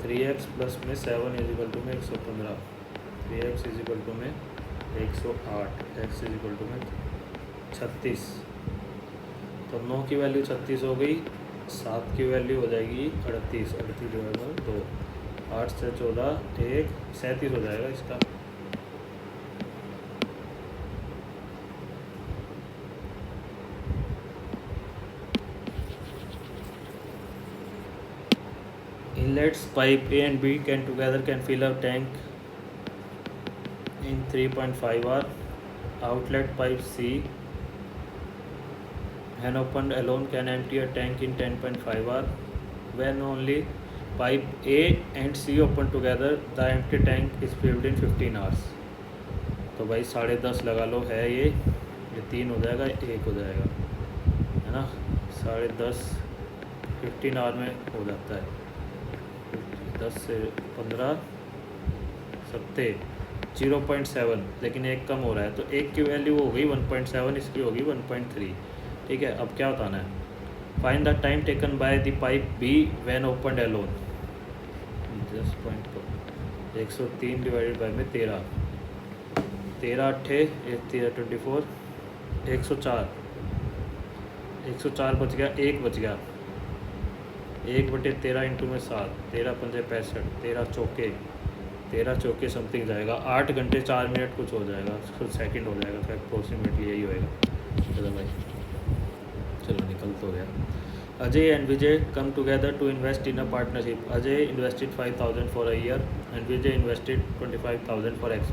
3x प्लस में 7 इज इक्वल टू में 115, 3x इज इक्वल टू में 108, x इज इक्वल टू में 36। तो 9 की वैल्यू 36 हो गई, 7 की वैल्यू हो जाएगी 38, 38 डिवाइड बाई 2, 8 से 14 1 37 हो जाएगा इसका। Inlets pipe A and B can together can fill a tank in 3.5 hour. Outlet pipe C, when opened alone, can empty a tank in 10.5 hour. When only pipe A and C open together, the empty tank is filled in 15 hours. तो भाई 10.5 लगा लो, है ये 3 हो जाएगा, 1 हो जाएगा, है ना। 10.5 15 आवर में हो जाता है। 10 से 15 7 0.7, लेकिन एक कम हो रहा है, तो एक की वैल्यू हो गई 1.7, इसकी होगी 1.3, ठीक है। अब क्या बताना है, find the time taken by the pipe B when opened alone. 10.2, 103 divided by में 13, 13 8 13 24, 104, 104 बच गया, 1 बच गया, 1/13 इंटू में 7, 13 पंजे 65, 13 चौके समथिंग जाएगा, 8 घंटे 4 मिनट कुछ हो जाएगा, कुछ सेकंड हो जाएगा, तो अप्रोक्सीमेटली यही होएगा। चलो भाई, चलो निकल तो गया। Ajay and Vijay come together to invest in a partnership. Ajay invested 5,000 for a year and Vijay invested 25,000 for X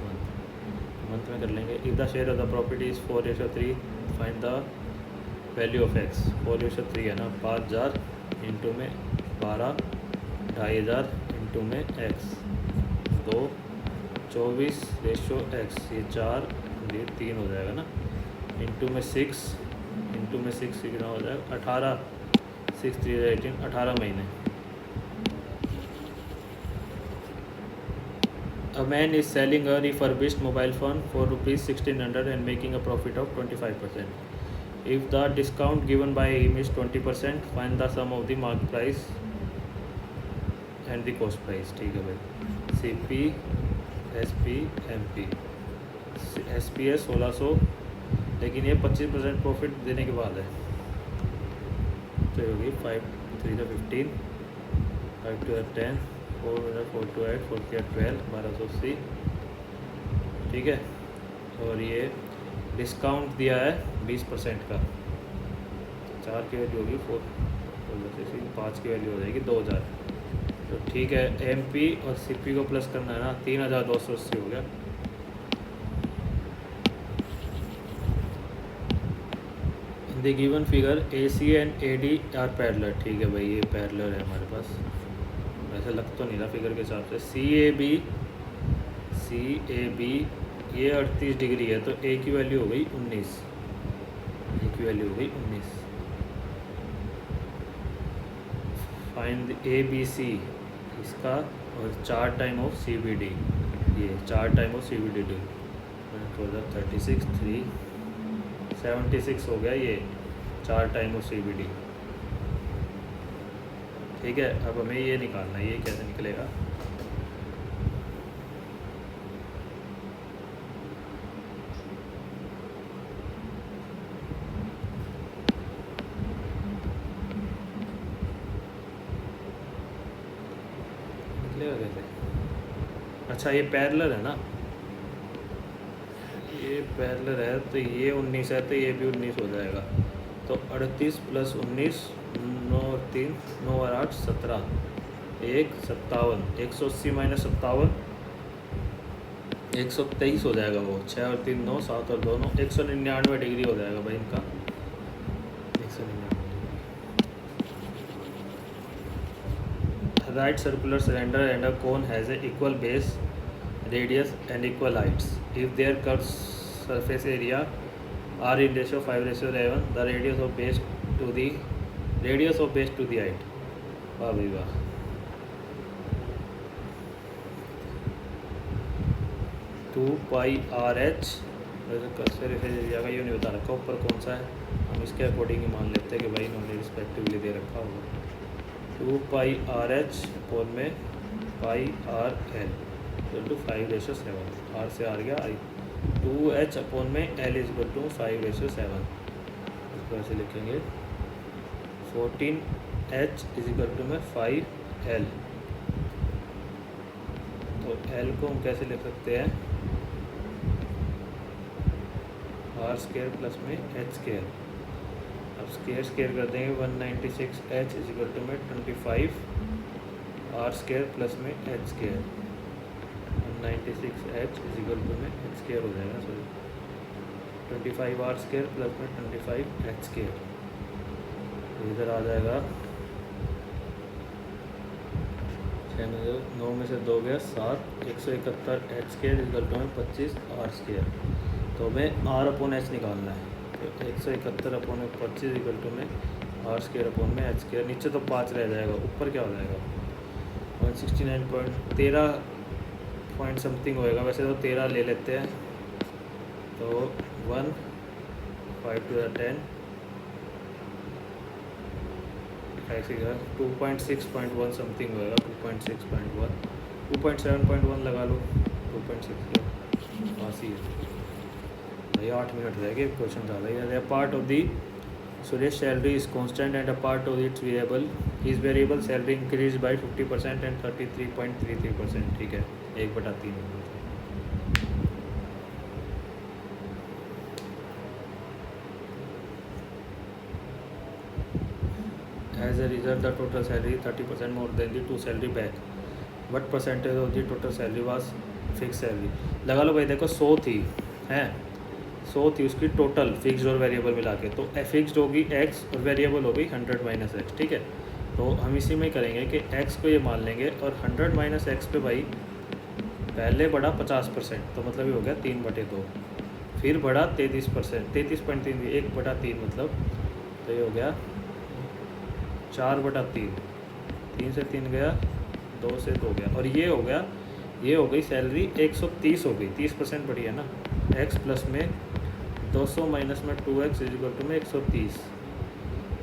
month में कर लेंगे। If the share of the property is 4:3, find the value of X. 4:3 है ना, 5,000 इंटू में 12, 2,500 इंटू में x, 2 24 ratio x, ये 4 ये 3 हो जाएगा ना, इंटू में 6, इंटू में 6 कितना हो जाएगा 18, 6 3 18, 18 महीने। A man is selling a refurbished mobile phone for ₹1,600 and making a profit of 25%. If the discount given by him is 20%, find the sum of the market price and the cost price। ठीक है भाई, CP SP MP, SP है 1,600, लेकिन ये 25% profit देने के बाद है, तो ये होगी 5 3 15, 5 2 10, 4 4 2 8, 4 3 12, 1280, ठीक है। और ये डिस्काउंट दिया है 20% का, 4 की वैल्यू होगी 4, 5 की वैल्यू हो जाएगी 2,000, तो ठीक है। MP और CP को प्लस करना है ना, 3,280 हो गया। The given figure AC and AD are parallel, ठीक है भाई, ये पैरेलल है हमारे पास, वैसे लग तो नहीं रहा फिगर के हिसाब से। CAB ये 38 डिग्री है, तो A की वैल्यू हो गई 19, A की वैल्यू हो गई 19। फाइंड ABC, इसका और 4 टाइम ऑफ CBD, ये 4 टाइम ऑफ CBD डी 36 3 76 हो गया ये 4 टाइम ऑफ CBD। ठीक है, अब हमें ये निकालना है, ये कैसे निकलेगा। निकलेगा कैसे? अच्छा ये पैरेलल है ना, ये पैरेलल है तो ये 19 है तो ये भी 19 हो जाएगा। तो 38 + 19 9 और 3 9 और 8 17 1 57 180 - 57 123 हो जाएगा वो। 6 और 3 9 7 और 2 9 199 डिग्री हो जाएगा भाई इनका। 199 right circular cylinder and a cone has a equal base radius and equal heights. If their curved surface area are in ratio 5:11, the radius of base to the height. वाह भाई वाह। Two pi R H surface area का ये नहीं बता रखा ऊपर कौन सा है, हम इसके अकॉर्डिंग ही मान लेते हैं कि भाई इन्होंने रिस्पेक्टिवली दे रखा होगा। 2 पाई आर एच फोन में पाई आर एल = 5:7, आर से आर गया आई। 2h अपॉन में L = 5:7, इसको ऐसे लिखेंगे 14h = में 5L। तो L को हम कैसे लिख सकते हैं, r² + में h²। अब स्केयर कर देंगे 196h = में 25 r² + में h²। 96h = में h² हो जाएगा, सॉरी 25 r² + में 25 h²। इधर आ जाएगा 9 में से 2 गया 7 171 h² = में 25 r²। तो हमें r/h निकालना है। तो 171 / 25 = में r² में h²। नीचे तो 5 रह जाएगा, ऊपर क्या हो जाएगा 169.13 पॉइंट समथिंग होएगा, वैसे तो 13 ले लेते हैं। तो 1 5 to the 10 ऐसे 2.6.1 समथिंग होएगा। 2.6.1 2.7.1 लगा लो, 2.6 पास ही है भाई। 8 मिनट रह गए, क्वेश्चन ज़्यादा ही है। Part of the Suresh salary is constant and a part of its variable salary increase by 50% and 33.33%। ठीक है, 1/3। As a result, the total salary 30% more than the 2 salary back. What percentage of the total salary was fixed salary? लगा लो भाई, देखो 100 थी हैं, 100 थी उसकी total fixed और वेरिएबल मिला के। तो फिक्स्ड होगी x और वेरिएबल होगी 100 - x। ठीक है, तो हम इसी में करेंगे कि x को ये मान लेंगे और 100 - x पे भाई पहले बढ़ा 50%, तो मतलब ये हो गया 3/2। फिर बढ़ा 33%, 33.3 1/3 मतलब, तो ये हो गया 4/3। 3 से 3 गया, 2 से 2 गया, और ये हो गया, ये हो गई सैलरी 130 हो गई। 30% बढ़ी है ना। x प्लस में 200 माइनस में 2x = में 130।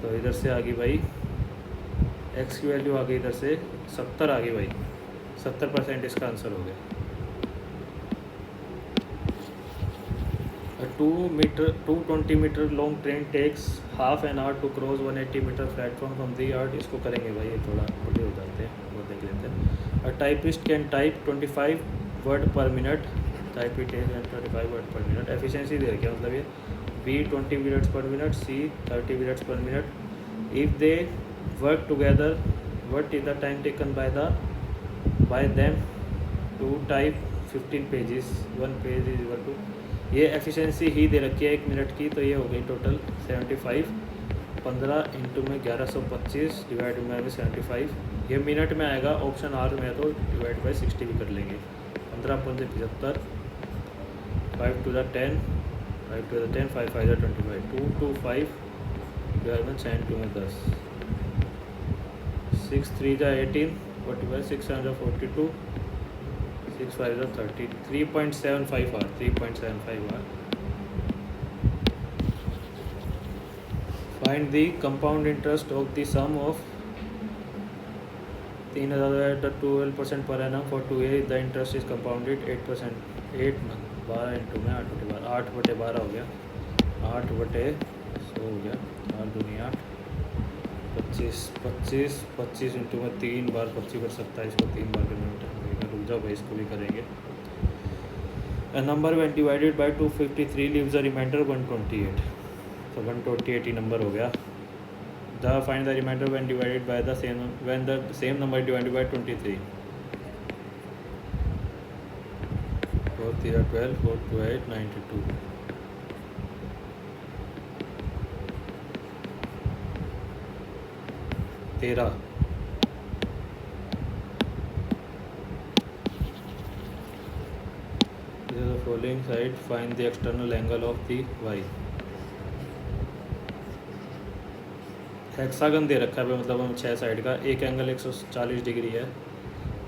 तो इधर से आ गई भाई x की वैल्यू आ गई, इधर से 70 आ गई भाई। 70% इसका आंसर हो गया। 220 metre long train takes half an hour to cross 180 metre platform from the yard. इसको करेंगे भाई, ये थोड़ा बड़े हो जाते हैं, वो देख लेते हैं। A typist can type 25 word per minute. Type it 25 word per minute. Efficiency दे रखी है, मतलब ये B 20 minutes per minute, C 30 minutes per minute. If they work together, what is the time taken by them to type 15 pages. 1 page = ये efficiency ही दे रखी है 1 minute की, तो ये हो गई टोटल 75। 15 इंटू में 1125 डिवाइड में 75, ये मिनट में आएगा। ऑप्शन आर में तो डिवाइड बाई 60 भी कर लेंगे। 15 × 75, 5 to the 10, 5 to the 10, 5 5 25, 2 to 5 divide में 7 2 में 10, 6 3 18, 45, 6 7 42, 6 5 30, 3.75 hour, 3.75 hour. Find the compound interest of the sum of 3000 at the 12% per annum for 2 years. The interest is compounded 8%. 8 12 into में 8/12 हो गया, 8/100 हो गया, 8 दूनी 8, 25 इंटू में 3 बार 25 कर सकता है, इसको 3 बार करना है। रुक जाओ भाई, इसको भी करेंगे। A number when divided by 253 leaves a remainder 128, तो 128 ही नंबर हो गया। The find the remainder when divided by the same number divided by 23. 4 3 12, 4 2 8, 92. तेरह। This is the following side. Find the external angle of the y. Hexagon दे रखा है, मतलब हम 6 side का, एक एंगल 140 डिग्री है,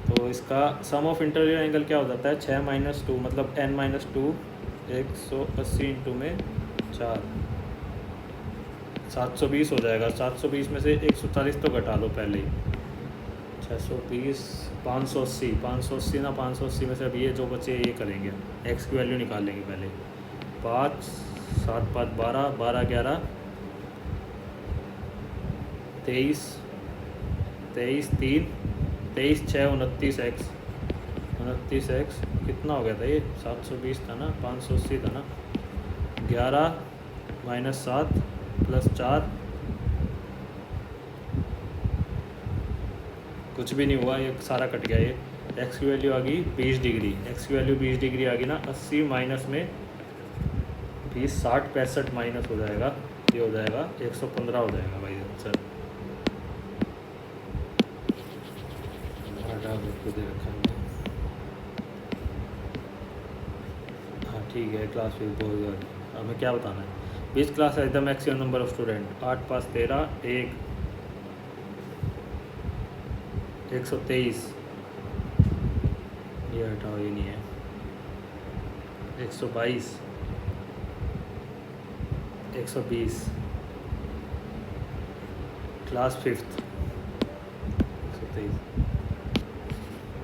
तो इसका सम ऑफ इंटीरियर एंगल क्या हो जाता है? 6 - 2 मतलब n - 2, 180 इंटू में 4, 720 हो जाएगा। 720 में से 140 तो घटा लो पहले ही, 620, 580 ना, 580 में से अब ये जो बचे ये करेंगे, एक्स की वैल्यू निकालेंगे पहले। 5 7 5 12, 12 11 23, 23 3, 23 6 29 एक्स, 29 एक्स कितना हो गया था ये? 720 था ना, 580 था ना, 11 - 7 + 4, कुछ भी नहीं हुआ, ये सारा कट गया। ये एक्स की वैल्यू आ गई 20 डिग्री, एक्स की वैल्यू 20 डिग्री आ गई ना। 80 माइनस में 20, 60 65 माइनस हो जाएगा, ये हो जाएगा 115 हो जाएगा भाई आंसर। दे रखा है, हाँ ठीक है। क्लास फीस बहुत ज़्यादा, हमें क्या बताना है? 20 क्लास है the maximum number of student, 8 5 13, 123, ये हटाओ, ये नहीं है। 122, 120, क्लास 5th 123,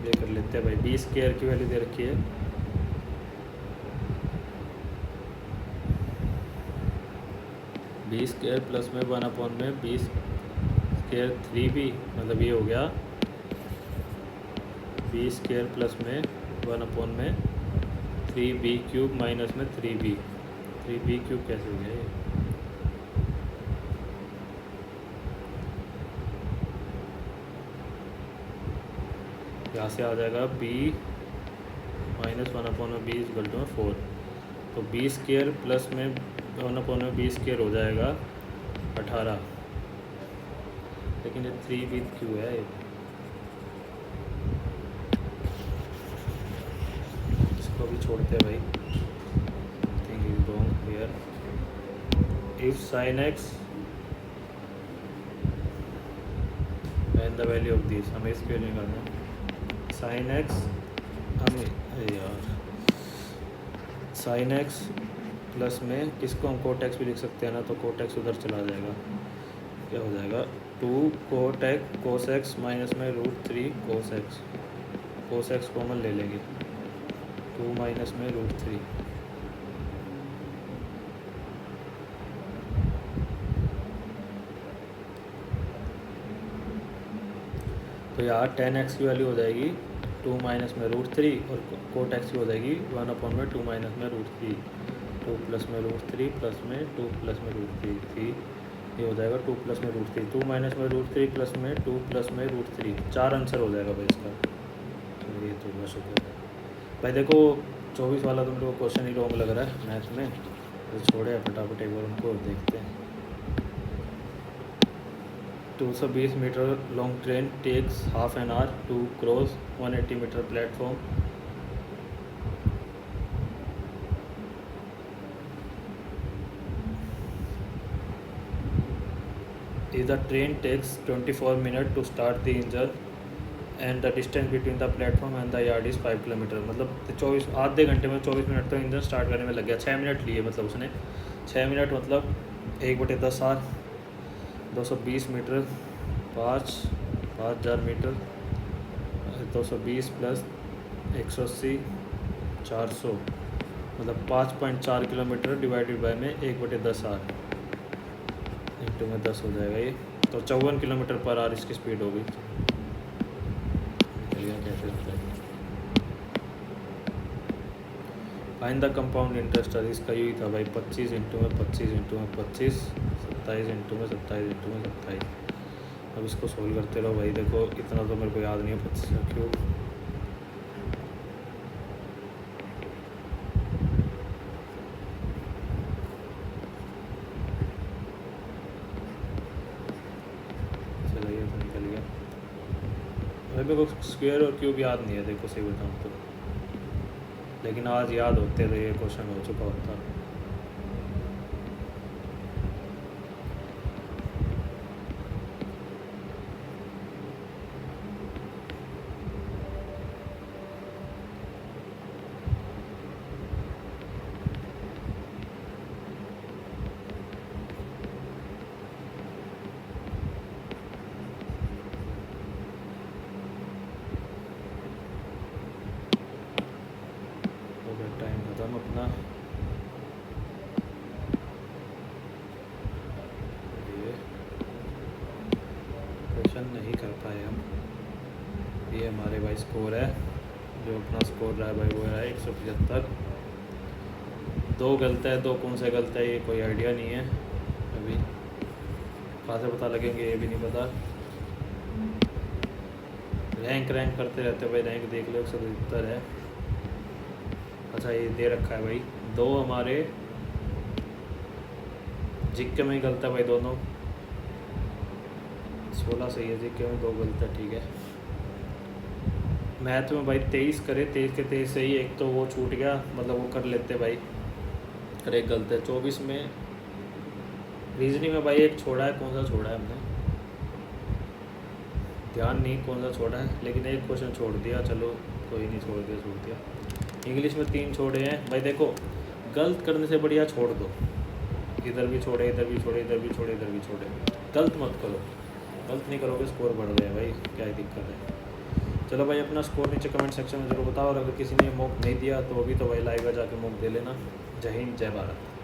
ये कर लेते हैं भाई। 20 स्क्वायर की वैल्यू दे रखी है, 20 स्क्वायर प्लस में 1/, में 20 स्क्वायर 3b, मतलब ये हो गया 20 स्क्वायर प्लस में 1/, में 3b³ माइनस में 3b, 3b³ कैसे हो गया ये? यहाँ से आ जाएगा b - 1/, में 20 = 4, तो 20 स्क्वायर प्लस में 1/, में 20 स्क्वायर हो जाएगा 18, लेकिन ये 3b³ है, इसको भी छोड़ते हैं भाई। Thing is wrong here. If sin x and the value of this, हमें इसके लिए निकालना है। sin x, हमें यार sin x प्लस में इसको हम cot x भी लिख सकते हैं ना, तो cot x उधर चला जाएगा, क्या हो जाएगा? 2 cot x cos x minus में √3 cos x, cos x common ले लेंगे, 2 माइनस में √3, तो यहाँ tan x की वैल्यू हो जाएगी 2 माइनस में √3, और cot x की हो जाएगी 1/, में 2 माइनस में √3, 2 प्लस में √3 प्लस में 2 प्लस में √3, 3, ये हो जाएगा 2 प्लस में √3, 2 माइनस में √3 प्लस में 2 प्लस में √3, 4 आंसर हो जाएगा भाई इसका। तो ये तो बस हो गया भाई। देखो 24 वाला तुम लोग क्वेश्चन ही रॉन्ग लग रहा है मैथ में, तो छोड़े फटाफट एक बार उनको देखते हैं। 220 metre long train takes half an hour to cross 180 metre platform. If the train takes 24 minutes to start the engine and the distance between the platform and the yard is 5 kilometre. मतलब 24 आधे घंटे में 24 minute तो engine start करने में लग गया। 6 minute लिए मतलब उसने 6 मिनट मतलब 1/10 आर 220 मीटर 5000 मीटर 220 प्लस 180 400 मतलब 5.4 किलोमीटर डिवाइडेड बाय में 1/10 आर इंटू में 10 हो जाएगा ये। तो 54 किलोमीटर पर आर इसकी स्पीड होगी। कैसे फाइंड द कंपाउंड इंटरेस्ट है इसका यही था भाई 25 इंटू में 25 इंटू में 25 27 इंटू में 27 इंटू में 27। अब इसको सोल्व करते रहो भाई। देखो इतना तो मेरे को याद नहीं है 25 का क्यूब। चलो ये तो निकल गया भाई। मेरे को स्क्वायर और क्यूब याद नहीं है देखो सही बताऊँ तो, लेकिन आज याद होते तो ये क्वेश्चन हो चुका होता। टाइम खत्म अपना। ये क्वेश्चन नहीं कर पाए हम। ये हमारे भाई स्कोर है, जो अपना स्कोर रहा है भाई वो है 175। 2 गलत है, 2 कौन सा गलत है ये कोई आइडिया नहीं है अभी। कहाँ से पता लगेंगे ये भी नहीं पता। रैंक करते रहते भाई। रैंक देख लो 175 है। अच्छा ये दे रखा है भाई 2 हमारे जिक्के में ही गलत है भाई दोनों। 16 सही है, जिक्के में 2 गलत है ठीक है। मैथ में भाई 23 करे, 23 के 23 सही। एक तो वो छूट गया मतलब वो कर लेते भाई, और एक गलत है। 24 में रीजनिंग में भाई एक छोड़ा है, कौन सा छोड़ा है हमने ध्यान नहीं कौन सा छोड़ा है, लेकिन एक क्वेश्चन छोड़ दिया। चलो कोई नहीं, छोड़ दिया। इंग्लिश में 3 छोड़े हैं भाई। देखो गलत करने से बढ़िया छोड़ दो। इधर भी छोड़े, इधर भी छोड़े, इधर भी छोड़े, इधर भी छोड़े। गलत मत करो, गलत नहीं करोगे स्कोर बढ़ गया भाई, क्या ही दिक्कत है। चलो भाई अपना स्कोर नीचे कमेंट सेक्शन में जरूर बताओ, और अगर किसी ने मॉक नहीं दिया तो अभी तो भाई लाइव जाके मॉक दे लेना। जय हिंद जय भारत।